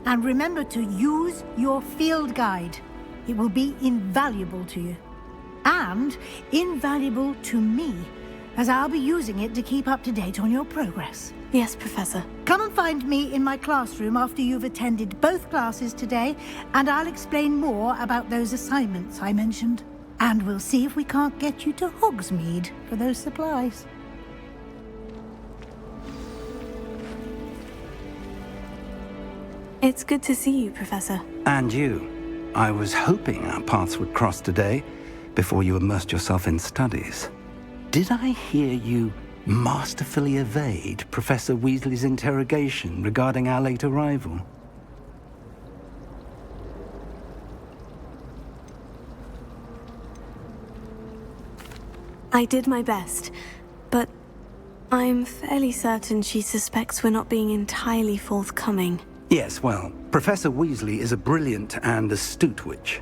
And remember to use your field guide. It will be invaluable to you. And invaluable to me, as I'll be using it to keep up to date on your progress. Yes, Professor. Come and find me in my classroom after you've attended both classes today, and I'll explain more about those assignments I mentioned. And we'll see if we can't get you to Hogsmeade for those supplies. It's good to see you, Professor. And you. I was hoping our paths would cross today, before you immersed yourself in studies. Did I hear you masterfully evade Professor Weasley's interrogation regarding our late arrival? I did my best, but I'm fairly certain she suspects we're not being entirely forthcoming. Yes, well, Professor Weasley is a brilliant and astute witch.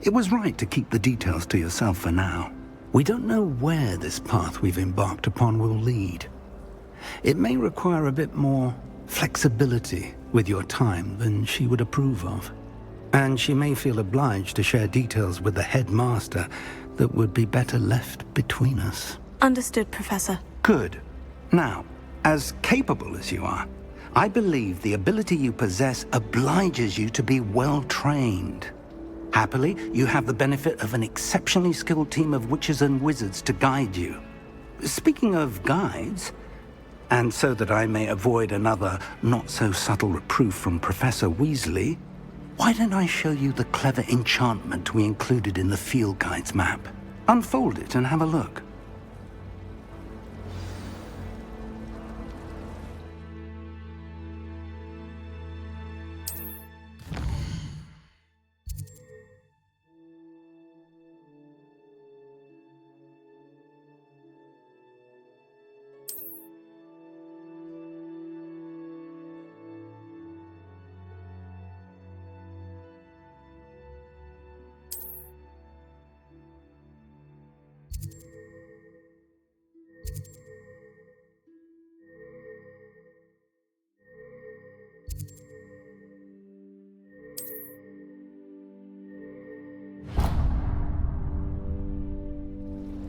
It was right to keep the details to yourself for now. We don't know where this path we've embarked upon will lead. It may require a bit more flexibility with your time than she would approve of. And she may feel obliged to share details with the headmaster that would be better left between us. Understood, Professor. Good. Now, as capable as you are, I believe the ability you possess obliges you to be well-trained. Happily, you have the benefit of an exceptionally skilled team of witches and wizards to guide you. Speaking of guides, and so that I may avoid another not-so-subtle reproof from Professor Weasley, why don't I show you the clever enchantment we included in the field guide's map? Unfold it and have a look.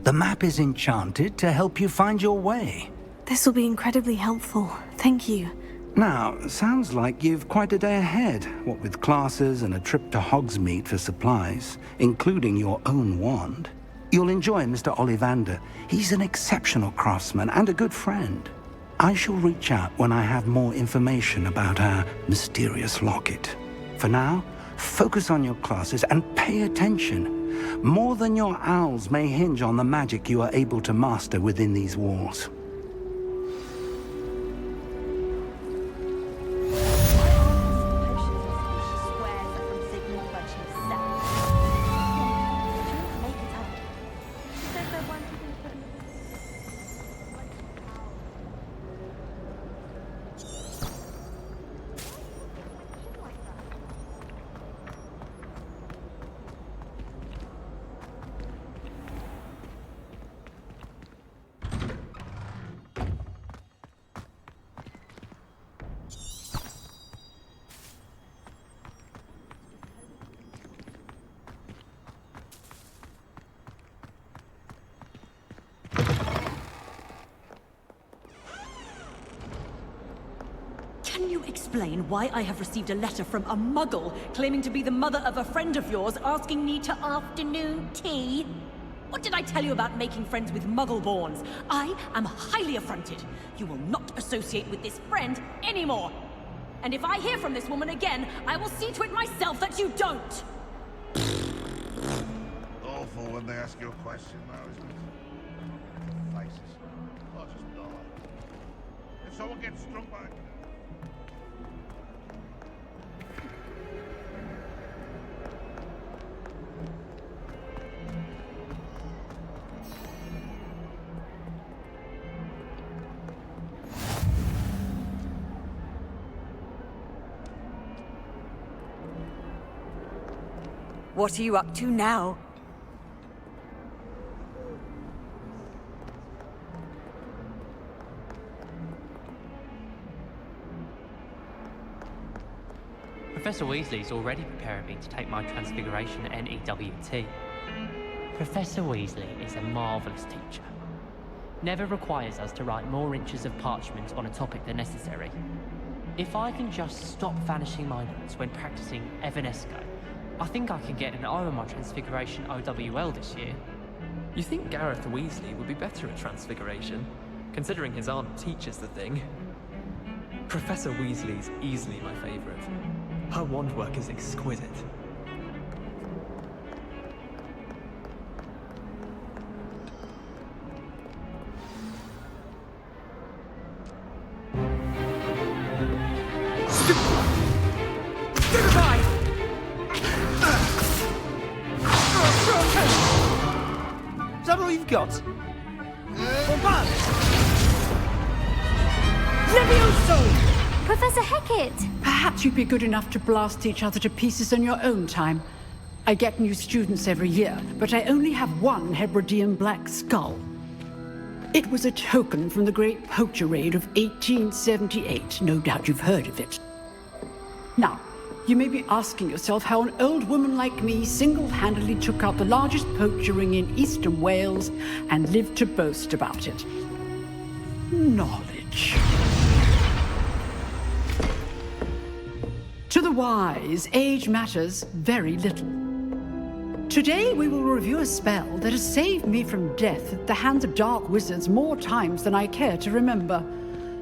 The map is enchanted to help you find your way. This will be incredibly helpful. Thank you. Now, sounds like you've quite a day ahead, what with classes and a trip to Hogsmeade for supplies, including your own wand. You'll enjoy Mr. Ollivander. He's an exceptional craftsman and a good friend. I shall reach out when I have more information about our mysterious locket. For now, focus on your classes and pay attention. More than your owls may hinge on the magic you are able to master within these walls. Can you explain why I have received a letter from a muggle claiming to be the mother of a friend of yours asking me to afternoon tea? What did I tell you about making friends with muggle-borns? I am highly affronted. You will not associate with this friend anymore. And if I hear from this woman again, I will see to it myself that you don't. Awful when they ask you a question now, isn't it? Faces. I'll just die. If someone gets struck by... What are you up to now? Professor Weasley's already preparing me to take my Transfiguration NEWT. Professor Weasley is a marvellous teacher. Never requires us to write more inches of parchment on a topic than necessary. If I can just stop vanishing my notes when practicing Evanesco, I think I can get an O on my Transfiguration OWL this year. You think Gareth Weasley would be better at Transfiguration, considering his aunt teaches the thing? Professor Weasley's easily my favourite. Her wand work is exquisite. Is that all you've got? Bombard! Levioso! Professor Hecat! Perhaps you'd be good enough to blast each other to pieces in your own time. I get new students every year, but I only have one Hebridean black skull. It was a token from the Great Poacher Raid of 1878. No doubt you've heard of it. Now, you may be asking yourself how an old woman like me single-handedly took out the largest poacher ring in eastern Wales and lived to boast about it. Knowledge. To the wise, age matters very little. Today we will review a spell that has saved me from death at the hands of dark wizards more times than I care to remember.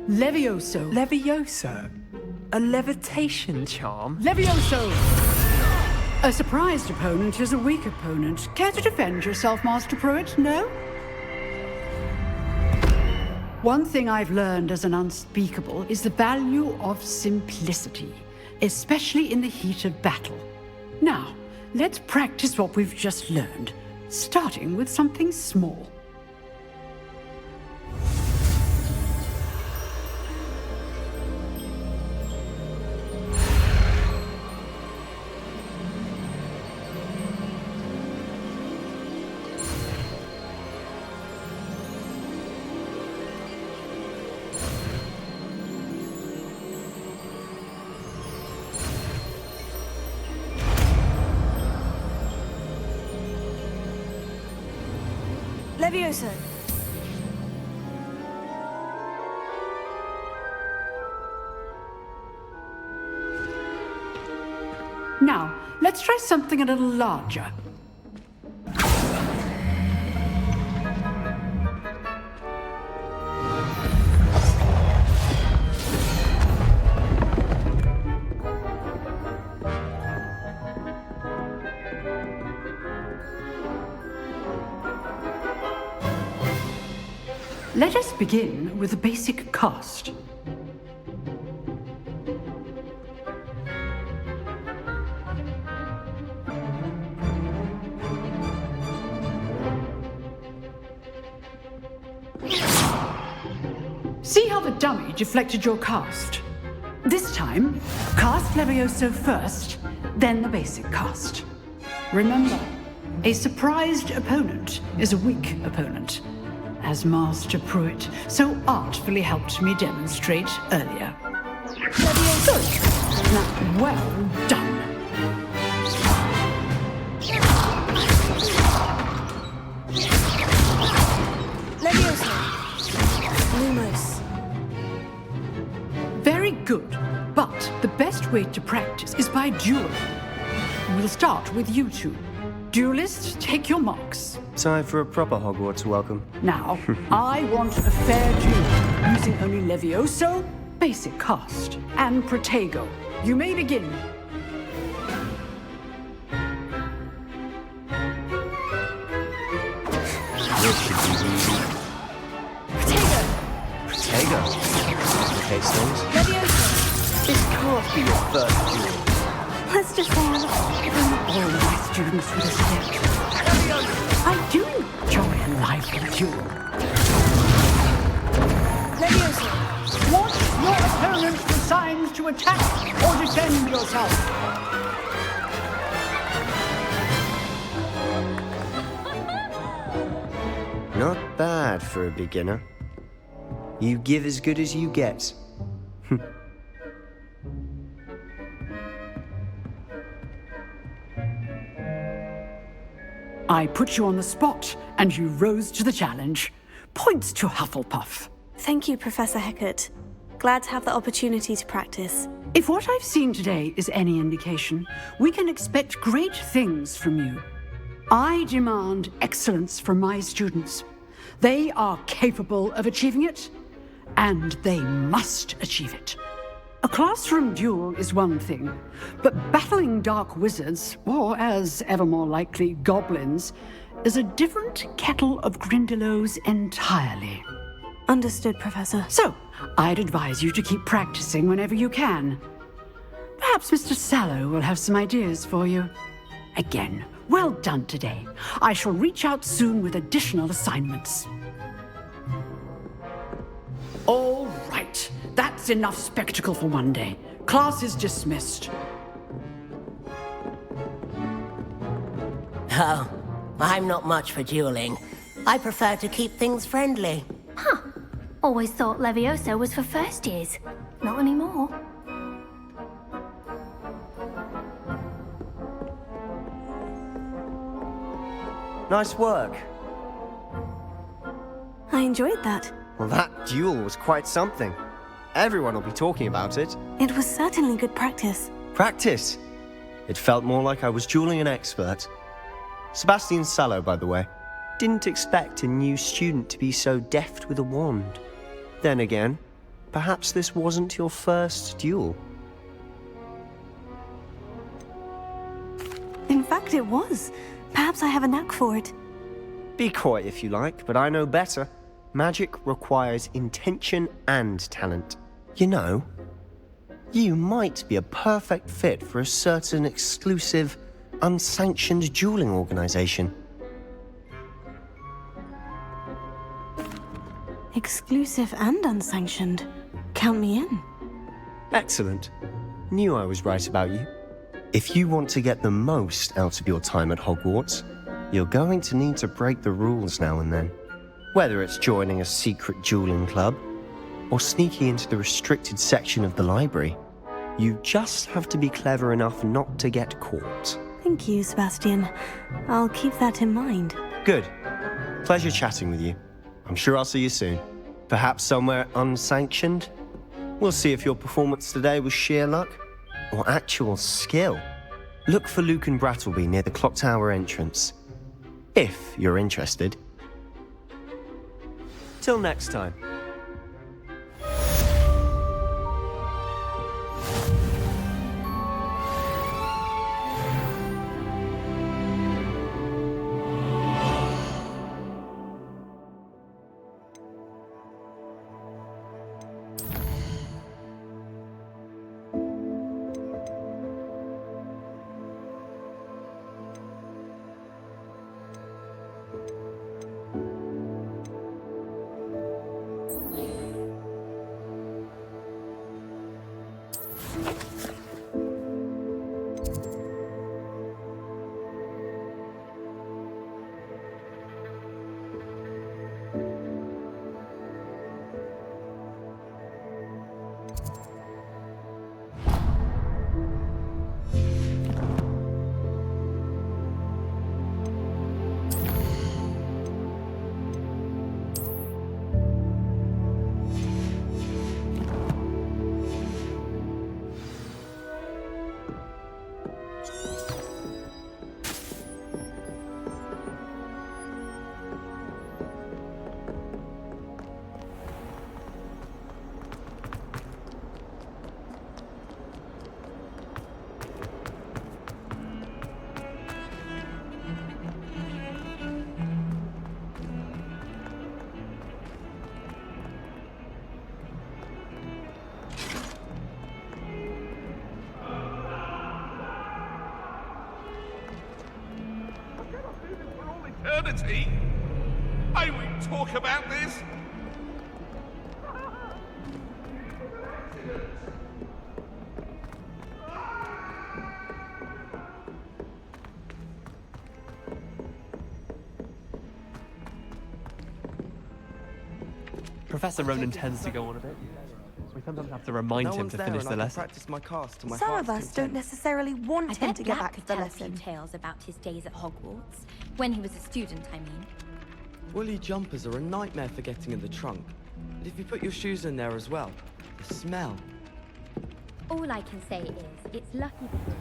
Levioso. Levioso? A levitation charm? Levioso! A surprised opponent is a weak opponent. Care to defend yourself, Master Pruitt? No? One thing I've learned as an unspeakable is the value of simplicity, especially in the heat of battle. Now, let's practice what we've just learned, starting with something small. Levioso! Now, let's try something a little larger. Let us begin with a basic cast. See how the dummy deflected your cast? This time, cast Levioso first, then the basic cast. Remember, a surprised opponent is a weak opponent, as Master Pruitt so artfully helped me demonstrate earlier. Good. Now, well done. Levioso! Lumos. Very good, but the best way to practice is by dueling. We'll start with you two. Duelists, take your marks. Time for a proper Hogwarts welcome. Now, I want a fair duel, using only Levioso, basic cast, and Protego. You may begin. Protego. Okay, Stones. Levioso! This can't be your first duel. Let's just say All my students would accept. I do enjoy a lively duel. Levioso! Want your opponents the signs to attack or defend yourself? Not bad for a beginner. You give as good as you get. I put you on the spot, and you rose to the challenge. Points to Hufflepuff. Thank you, Professor Hecat. Glad to have the opportunity to practice. If what I've seen today is any indication, we can expect great things from you. I demand excellence from my students. They are capable of achieving it, and they must achieve it. A classroom duel is one thing, but battling dark wizards, or as ever more likely, goblins, is a different kettle of Grindylows entirely. Understood, Professor. So, I'd advise you to keep practicing whenever you can. Perhaps Mr. Sallow will have some ideas for you. Again, well done today. I shall reach out soon with additional assignments. All right, that's enough spectacle for one day. Class is dismissed. Oh, I'm not much for dueling. I prefer to keep things friendly. Huh. Always thought Levioso was for first years. Not anymore. Nice work. I enjoyed that. Well, that duel was quite something. Everyone will be talking about it. It was certainly good practice. Practice? It felt more like I was dueling an expert. Sebastian Sallow, by the way. Didn't expect a new student to be so deft with a wand. Then again, perhaps this wasn't your first duel. In fact, it was. Perhaps I have a knack for it. Be coy if you like, but I know better. Magic requires intention and talent. You know, you might be a perfect fit for a certain exclusive, unsanctioned dueling organization. Exclusive and unsanctioned. Count me in. Excellent. Knew I was right about you. If you want to get the most out of your time at Hogwarts, you're going to need to break the rules now and then. Whether it's joining a secret dueling club, or sneaking into the restricted section of the library, you just have to be clever enough not to get caught. Thank you, Sebastian. I'll keep that in mind. Good. Pleasure chatting with you. I'm sure I'll see you soon. Perhaps somewhere unsanctioned? We'll see if your performance today was sheer luck or actual skill. Look for Luke and Brattleby near the clock tower entrance. If you're interested. Till next time. Eternity? May we talk about this? Professor Ronan tends to go on a bit. We sometimes have to remind him to finish the lesson. Practice my cast to my Some heart's of us don't content. necessarily want him to get back to the tell a few lesson. tales about his days at Hogwarts. When he was a student, I mean. Woolly jumpers are a nightmare for getting in the trunk. And if you put your shoes in there as well, the smell. All I can say is, it's lucky that...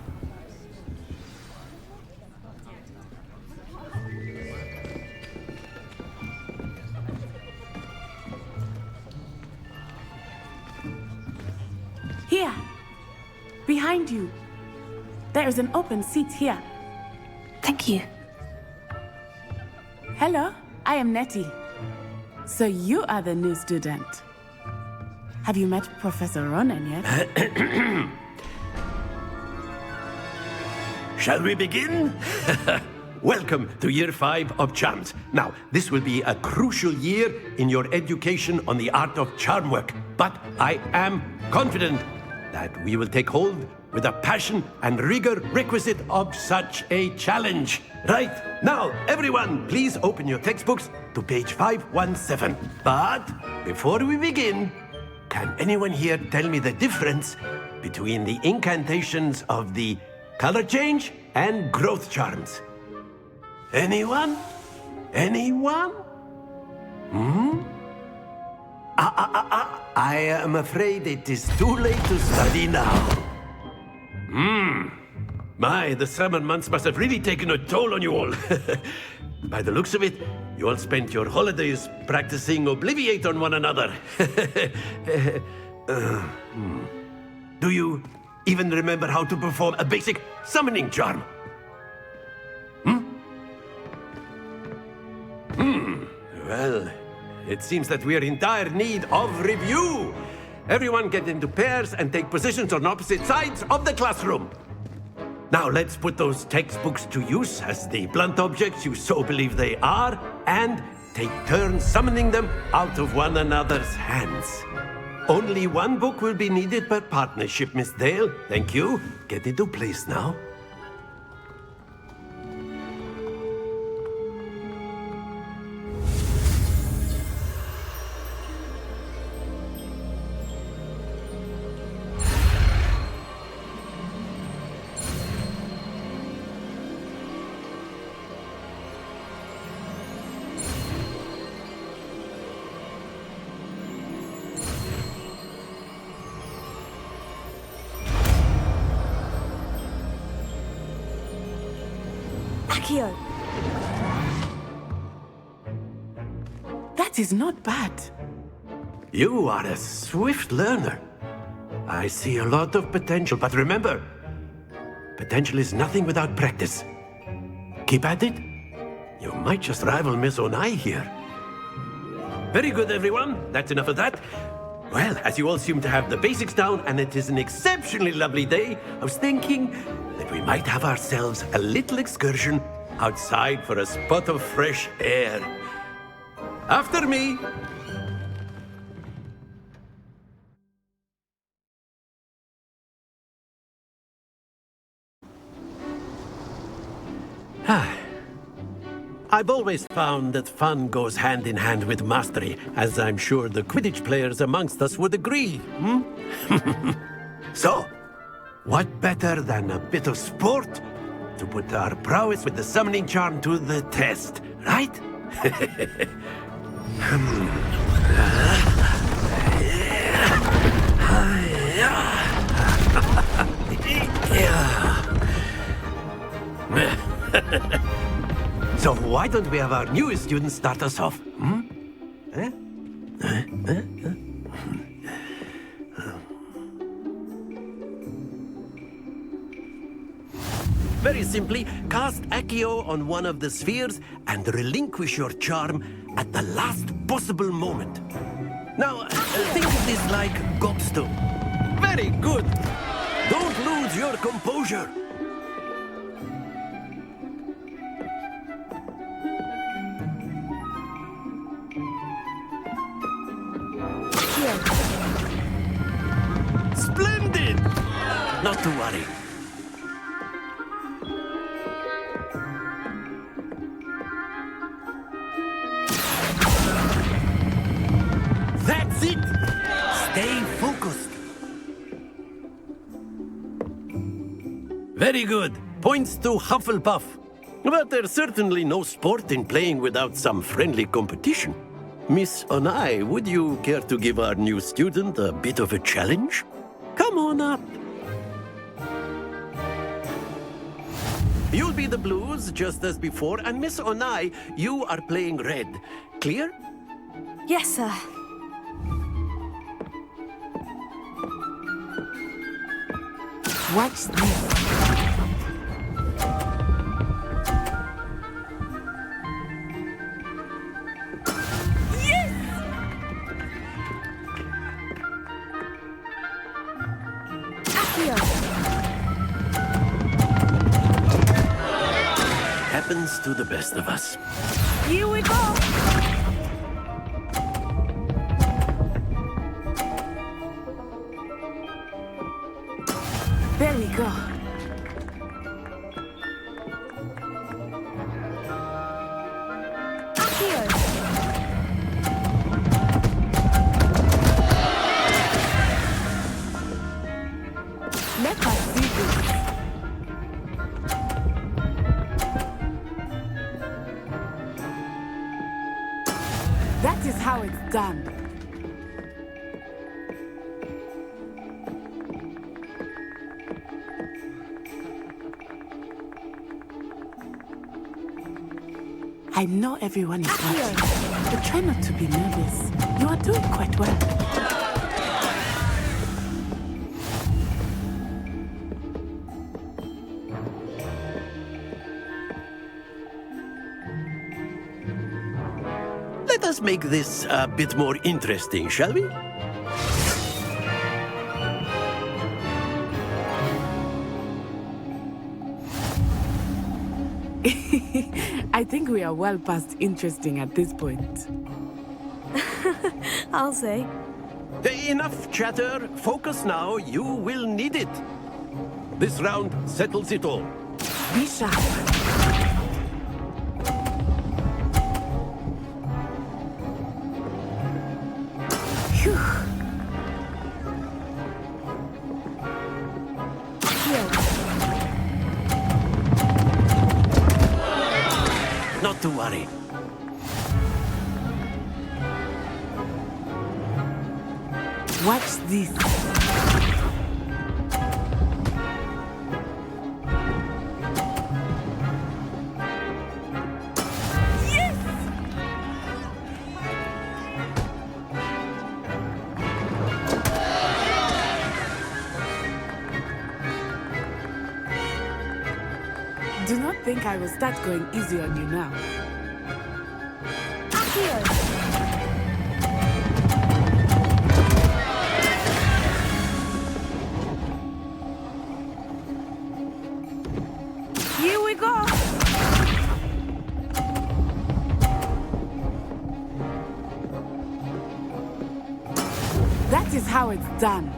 Here! Behind you. There is an open seat here. Thank you. Hello, I am Nettie. So you are the new student. Have you met Professor Ronan yet? Shall we begin? Welcome to Year 5 of Charms. Now, this will be a crucial year in your education on the art of charm work, but I am confident that we will take hold with the passion and rigor requisite of such a challenge. Right, now, everyone, please open your textbooks to page 517. But before we begin, can anyone here tell me the difference between the incantations of the color change and growth charms? Anyone? Anyone? I am afraid it is too late to study now. My, the summer months must have really taken a toll on you all. By the looks of it, you all spent your holidays practicing Obliviate on one another. Do you even remember how to perform a basic summoning charm? Well, it seems that we are in dire need of review. Everyone get into pairs and take positions on opposite sides of the classroom. Now let's put those textbooks to use as the blunt objects you so believe they are, and take turns summoning them out of one another's hands. Only one book will be needed per partnership, Miss Dale. Thank you. Get into place now. Accio! That is not bad. You are a swift learner. I see a lot of potential, but remember, potential is nothing without practice. Keep at it. You might just rival Miss Onai here. Very good, everyone. That's enough of that. Well, as you all seem to have the basics down, and it is an exceptionally lovely day, I was thinking that we might have ourselves a little excursion outside for a spot of fresh air. After me. I've always found that fun goes hand in hand with mastery, as I'm sure the Quidditch players amongst us would agree. So, what better than a bit of sport to put our prowess with the summoning charm to the test, right? So why don't we have our newest student start us off? Very simply, cast Accio on one of the spheres and relinquish your charm at the last possible moment. Now, think of this like gobstone. Very good. Don't lose your composure. Splendid! Not to worry. it! Stay focused. Very good. Points to Hufflepuff. But there's certainly no sport in playing without some friendly competition. Miss Onai, would you care to give our new student a bit of a challenge? Come on up. You'll be the blues, just as before, and Miss Onai, you are playing red. Clear? Yes, sir. Watch this. Happens to the best of us. Here we go! There we go. Let us see this. That is how it's done. I know everyone is watching, but try not to be nervous. You are doing quite well. Let us make this a bit more interesting, shall we? I think we are well past interesting at this point. I'll say. Enough chatter. Focus now. You will need it. This round settles it all. Be sharp. Phew. Not to worry. Watch this. Do not think I will start going easy on you now. Here we go! That is how it's done.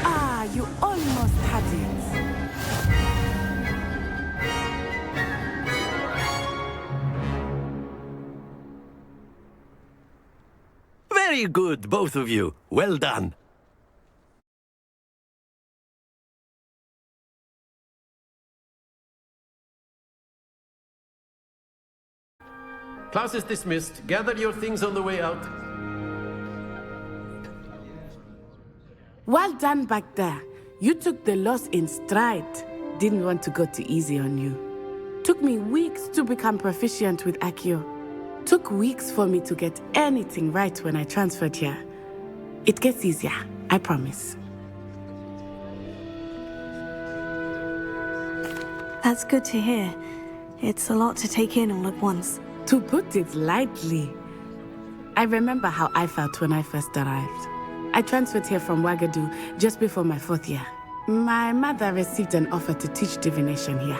Ah, you almost had it. Very good, both of you. Well done. Class is dismissed. Gather your things on the way out. Well done back there. You took the loss in stride. Didn't want to go too easy on you. Took me weeks to become proficient with Accio. Took weeks for me to get anything right when I transferred here. It gets easier, I promise. That's good to hear. It's a lot to take in all at once. To put it lightly, I remember how I felt when I first arrived. I transferred here from Ouagadougou just before my 4th year. My mother received an offer to teach divination here.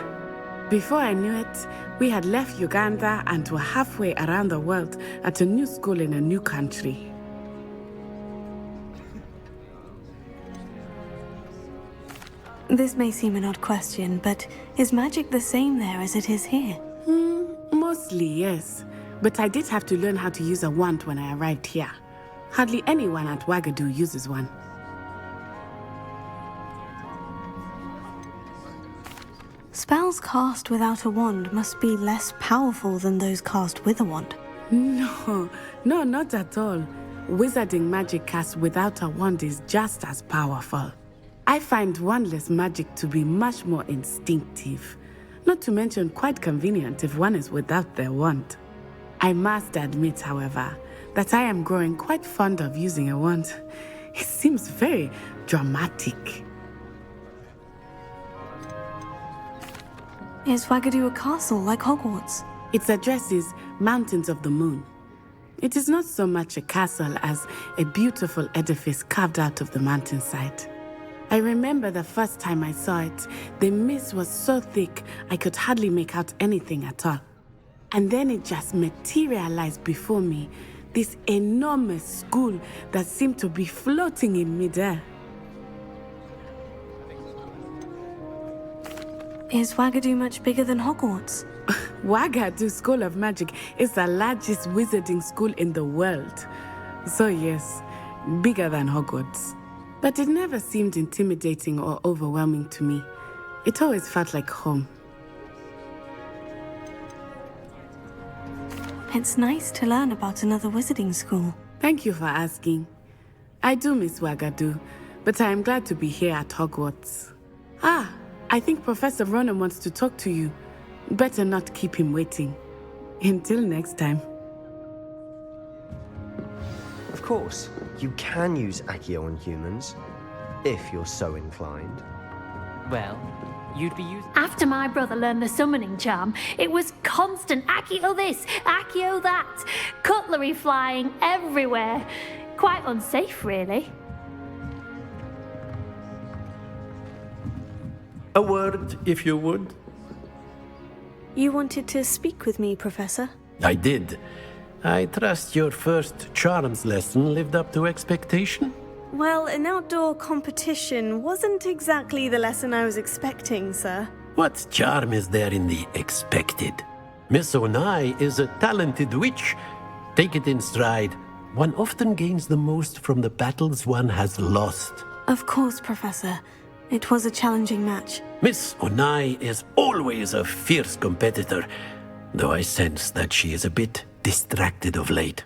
Before I knew it, we had left Uganda and were halfway around the world at a new school in a new country. This may seem an odd question, but is magic the same there as it is here? Mostly, yes. But I did have to learn how to use a wand when I arrived here. Hardly anyone at Wagadu uses one. Spells cast without a wand must be less powerful than those cast with a wand. No, not at all. Wizarding magic cast without a wand is just as powerful. I find wandless magic to be much more instinctive. Not to mention quite convenient if one is without their wand. I must admit, however, that I am growing quite fond of using a wand. It seems very dramatic. Is Wagadu a castle like Hogwarts? Its address is Mountains of the Moon. It is not so much a castle as a beautiful edifice carved out of the mountainside. I remember the first time I saw it, the mist was so thick I could hardly make out anything at all. And then it just materialized before me, this enormous school that seemed to be floating in midair. Is Wagadu much bigger than Hogwarts? Wagadu School of Magic is the largest wizarding school in the world. So yes, bigger than Hogwarts. But it never seemed intimidating or overwhelming to me. It always felt like home. It's nice to learn about another wizarding school. Thank you for asking. I do miss Wagadu, but I am glad to be here at Hogwarts. I think Professor Ronan wants to talk to you. Better not keep him waiting. Until next time. Of course, you can use Accio on humans, if you're so inclined. Well, you'd be using... After my brother learned the summoning charm, it was constant Accio this, Accio that, cutlery flying everywhere. Quite unsafe, really. A word, if you would. You wanted to speak with me, Professor? I did. I trust your first charms lesson lived up to expectation? Well, an outdoor competition wasn't exactly the lesson I was expecting, sir. What charm is there in the expected? Miss Onai is a talented witch. Take it in stride. One often gains the most from the battles one has lost. Of course, Professor. It was a challenging match. Miss Onai is always a fierce competitor, though I sense that she is a bit distracted of late.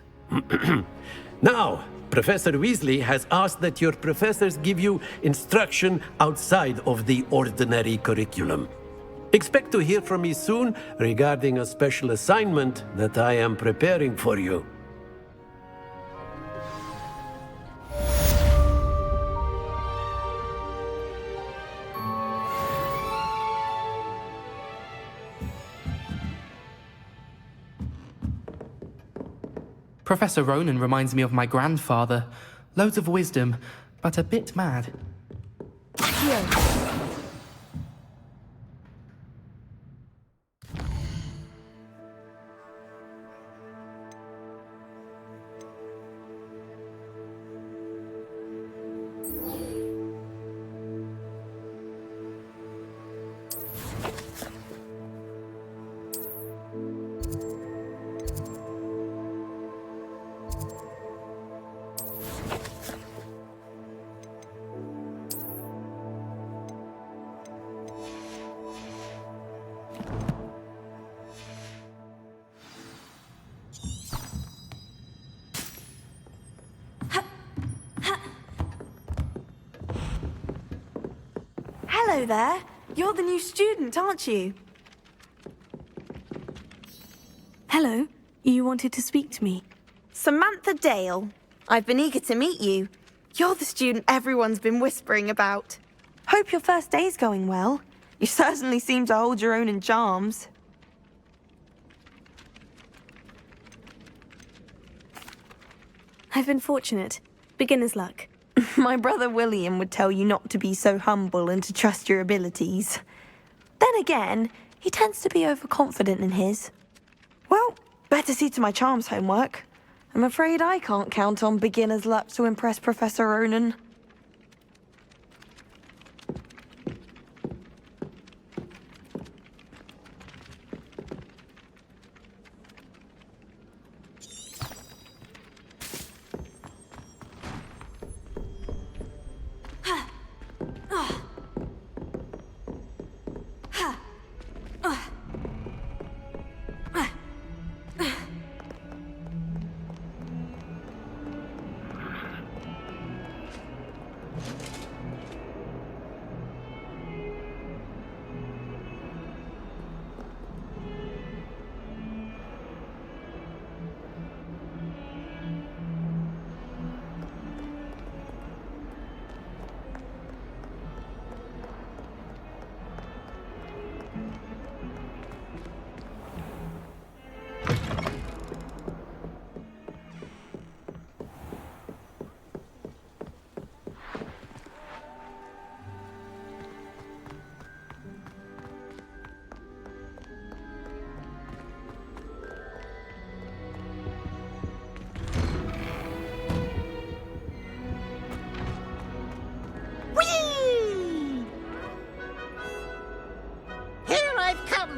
Now, Professor Weasley has asked that your professors give you instruction outside of the ordinary curriculum. Expect to hear from me soon regarding a special assignment that I am preparing for you. Professor Ronan reminds me of my grandfather. Loads of wisdom, but a bit mad. Hello there. You're the new student, aren't you? Hello. You wanted to speak to me. Samantha Dale. I've been eager to meet you. You're the student everyone's been whispering about. Hope your first day's going well. You certainly seem to hold your own in charms. I've been fortunate. Beginner's luck. My brother William would tell you not to be so humble and to trust your abilities. Then again, he tends to be overconfident in his. Well, better see to my charms homework. I'm afraid I can't count on beginner's luck to impress Professor Ronan.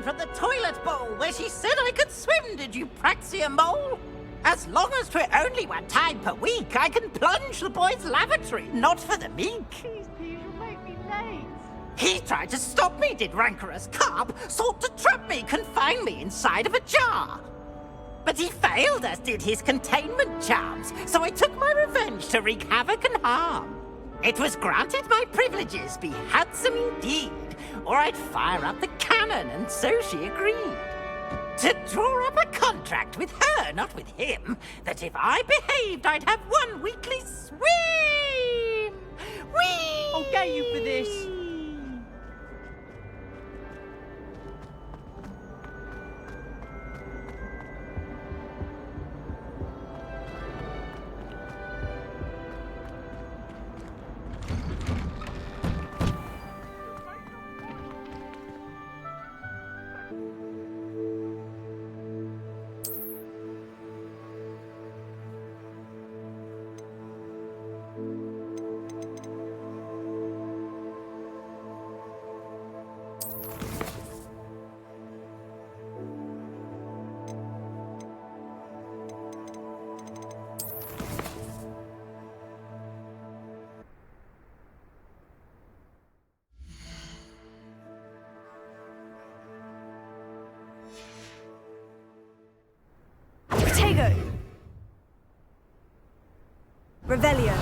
from the toilet bowl where she said I could swim, did you praxia mole? As long as 'twere only one time per week, I can plunge the boy's lavatory, not for the meek. Please, you'll make me late. He tried to stop me, did rancorous carp, sought to trap me, confine me inside of a jar. But he failed, as did his containment charms, so I took my revenge to wreak havoc and harm. It was granted my privileges be handsome indeed, or I'd fire up the cannon, and so she agreed. To draw up a contract with her, not with him, that if I behaved, I'd have one weekly swim! Whee! I'll get you for this. Protego! Revelio.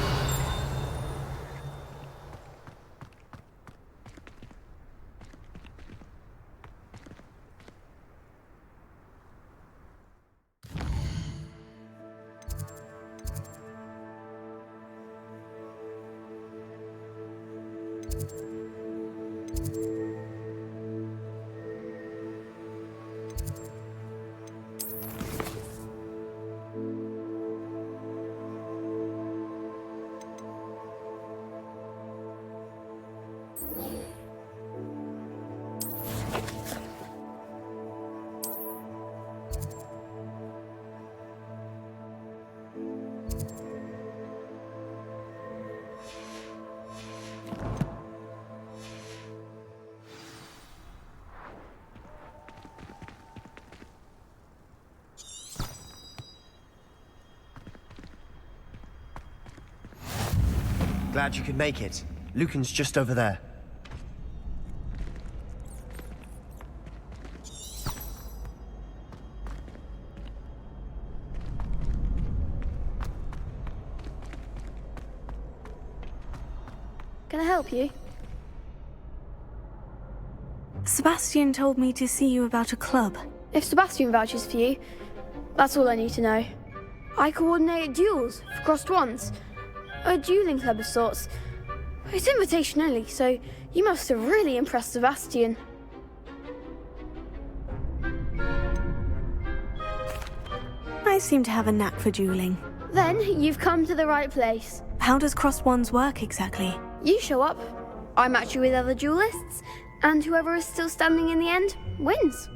Glad you could make it. Lucan's just over there. Can I help you? Sebastian told me to see you about a club. If Sebastian vouches for you, that's all I need to know. I coordinate duels for crossed ones. A dueling club of sorts. It's invitation only, so you must have really impressed Sebastian. I seem to have a knack for dueling. Then you've come to the right place. How does crossed ones work exactly? You show up, I match you with other duelists, and whoever is still standing in the end wins.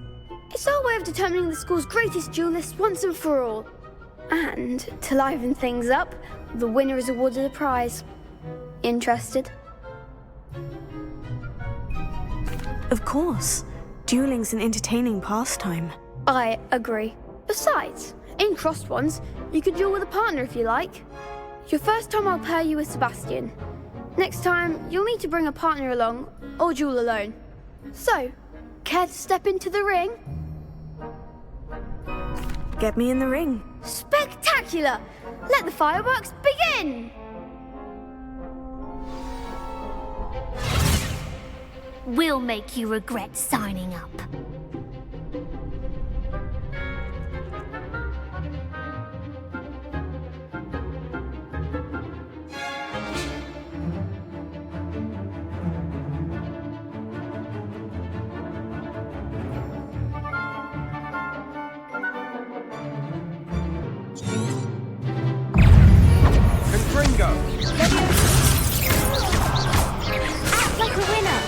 It's our way of determining the school's greatest duelist once and for all. And to liven things up, the winner is awarded a prize. Interested? Of course. Dueling's an entertaining pastime. I agree. Besides, in crossed ones, you could duel with a partner if you like. Your first time I'll pair you with Sebastian. Next time, you'll need to bring a partner along, or duel alone. So, care to step into the ring? Get me in the ring. Spectacular! Let the fireworks begin! We'll make you regret signing up. Act like a winner!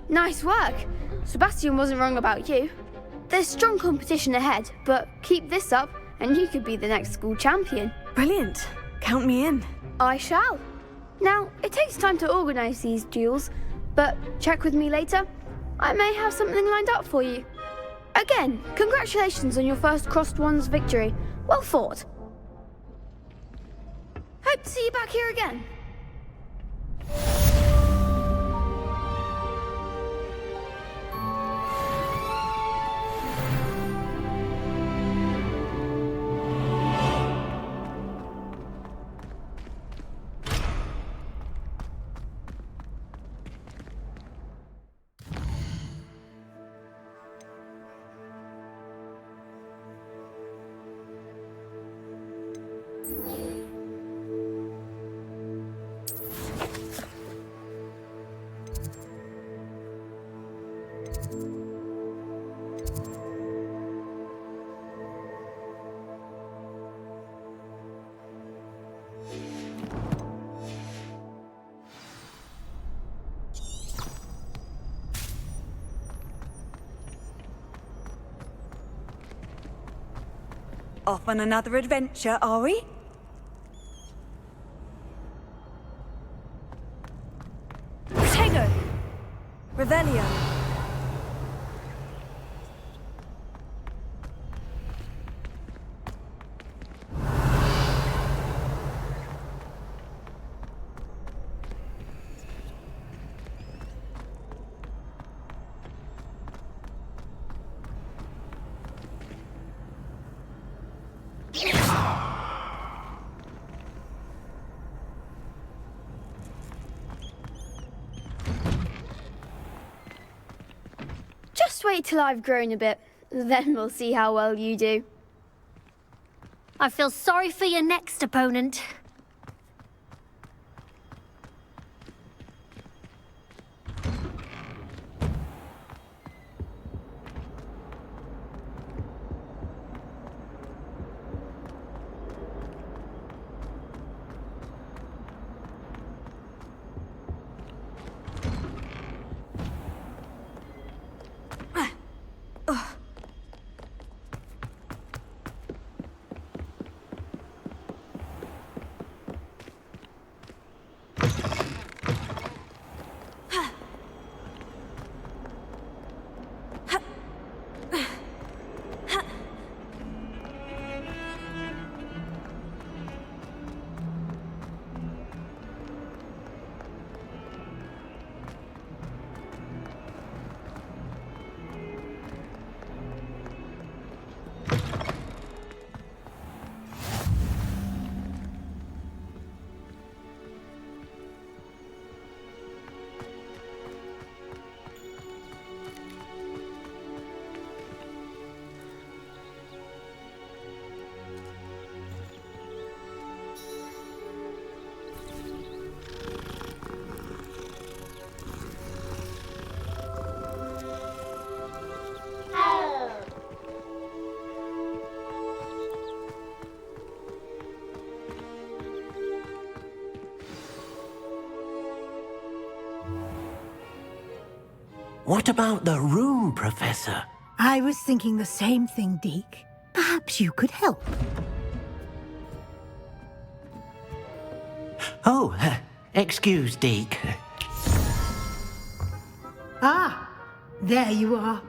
Nice work. Sebastian wasn't wrong about you. There's strong competition ahead, but keep this up and you could be the next school champion. Brilliant. Count me in. I shall. Now, it takes time to organise these duels, but check with me later. I may have something lined up for you. Again, congratulations on your first Crossed Ones victory. Well fought. Hope to see you back here again. Off on another adventure, are we? Protego! Revelio! Just wait till I've grown a bit, then we'll see how well you do. I feel sorry for your next opponent. What about the room, Professor? I was thinking the same thing, Deke. Perhaps you could help. Oh, excuse, Deke. Ah, there you are.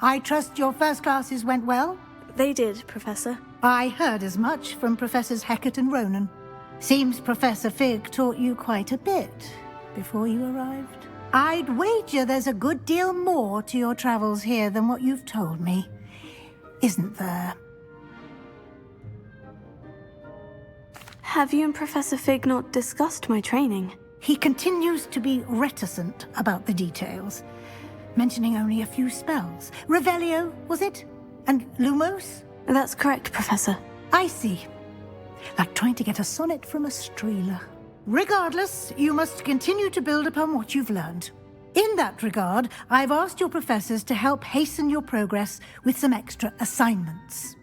I trust your first classes went well? They did, Professor. I heard as much from Professors Hecat and Ronan. Seems Professor Fig taught you quite a bit before you arrived. I'd wager there's a good deal more to your travels here than what you've told me. Isn't there? Have you and Professor Fig not discussed my training? He continues to be reticent about the details, mentioning only a few spells. Revelio, was it? And Lumos? That's correct, Professor. I see. Like trying to get a sonnet from a streeler. Regardless, you must continue to build upon what you've learned. In that regard, I've asked your professors to help hasten your progress with some extra assignments.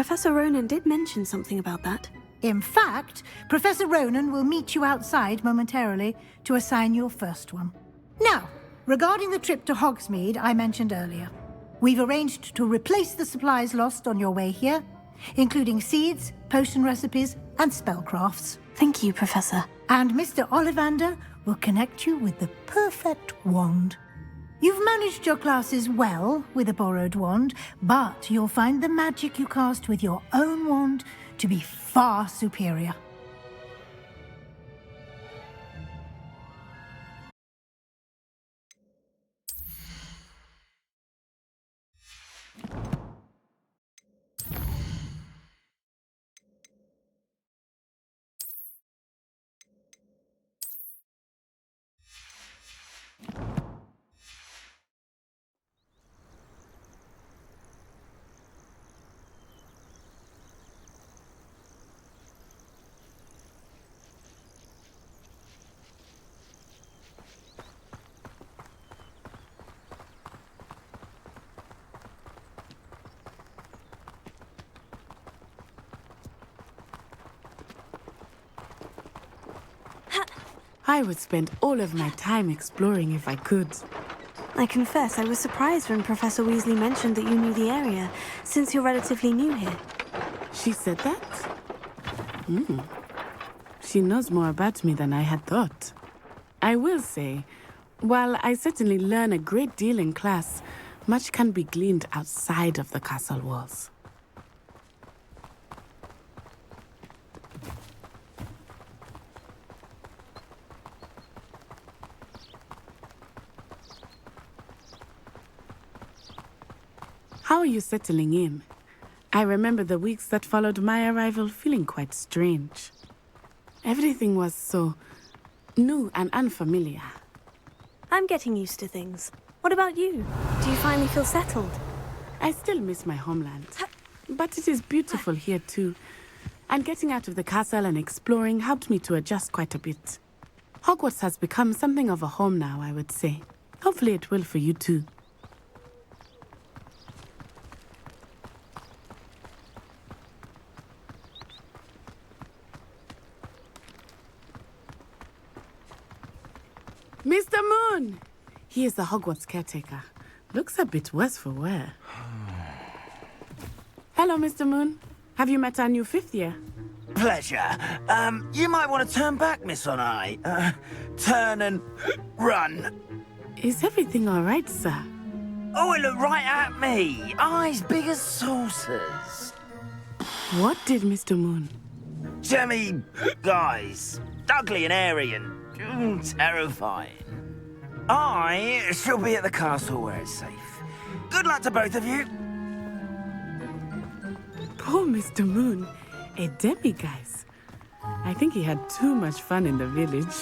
Professor Ronan did mention something about that. In fact, Professor Ronan will meet you outside momentarily to assign your first one. Now, regarding the trip to Hogsmeade I mentioned earlier, we've arranged to replace the supplies lost on your way here, including seeds, potion recipes, and spellcrafts. Thank you, Professor. And Mr. Ollivander will connect you with the perfect wand. You've managed your classes well with a borrowed wand, but you'll find the magic you cast with your own wand to be far superior. I would spend all of my time exploring if I could. I confess I was surprised when Professor Weasley mentioned that you knew the area, since you're relatively new here. She said that? She knows more about me than I had thought. I will say, while I certainly learn a great deal in class, much can be gleaned outside of the castle walls. How are you settling in? I remember the weeks that followed my arrival feeling quite strange. Everything was so new and unfamiliar. I'm getting used to things. What about you? Do you finally feel settled? I still miss my homeland, but it is beautiful here too. And getting out of the castle and exploring helped me to adjust quite a bit. Hogwarts has become something of a home now, I would say. Hopefully it will for you too. Mr. Moon! He is the Hogwarts caretaker. Looks a bit worse for wear. Hello, Mr. Moon. Have you met our new fifth year? Pleasure. You might want to turn back, Miss On-Eye. Turn and run. Is everything all right, sir? Oh, it looked right at me. Eyes big as saucers. What did Mr. Moon? Jemmy guys. Ugly and airy and terrifying. I shall be at the castle where it's safe. Good luck to both of you. Poor Mr. Moon. A demiguise. I think he had too much fun in the village.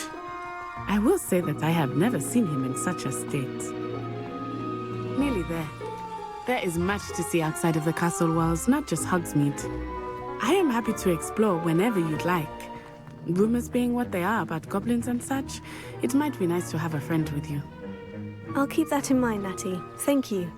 I will say that I have never seen him in such a state. Nearly there. There is much to see outside of the castle walls, not just Hogsmeade. I am happy to explore whenever you'd like. Rumors being what they are about goblins and such, it might be nice to have a friend with you. I'll keep that in mind, Natty. Thank you.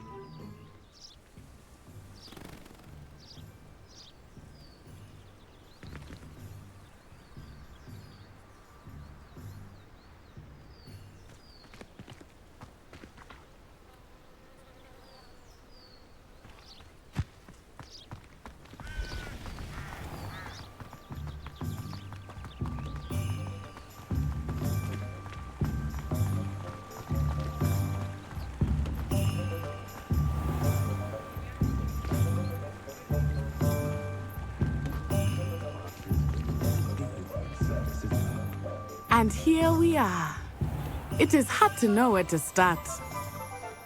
And here we are. It is hard to know where to start.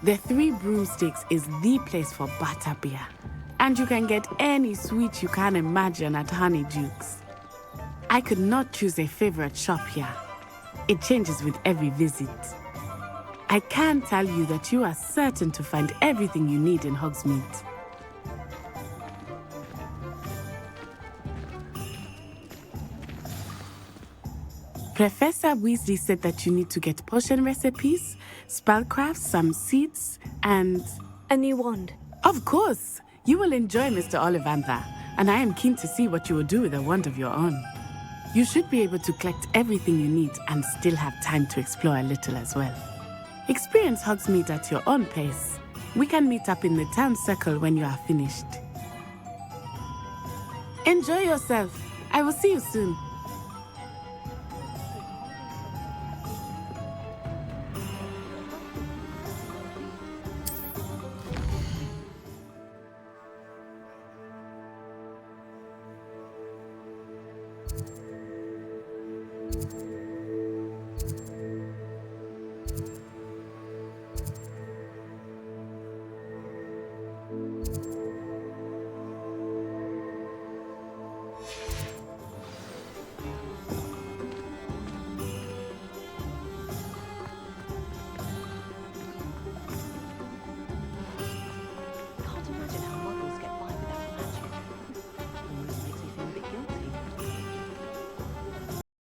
The Three Broomsticks is the place for butterbeer. And you can get any sweet you can imagine at Honeydukes. I could not choose a favorite shop here. It changes with every visit. I can tell you that you are certain to find everything you need in Hogsmeade. Professor Weasley said that you need to get potion recipes, spellcrafts, some seeds, and... a new wand. Of course! You will enjoy Mr. Ollivander. and I am keen to see what you will do with a wand of your own. You should be able to collect everything you need and still have time to explore a little as well. Experience Hogsmeade at your own pace. We can meet up in the town circle when you are finished. Enjoy yourself. I will see you soon.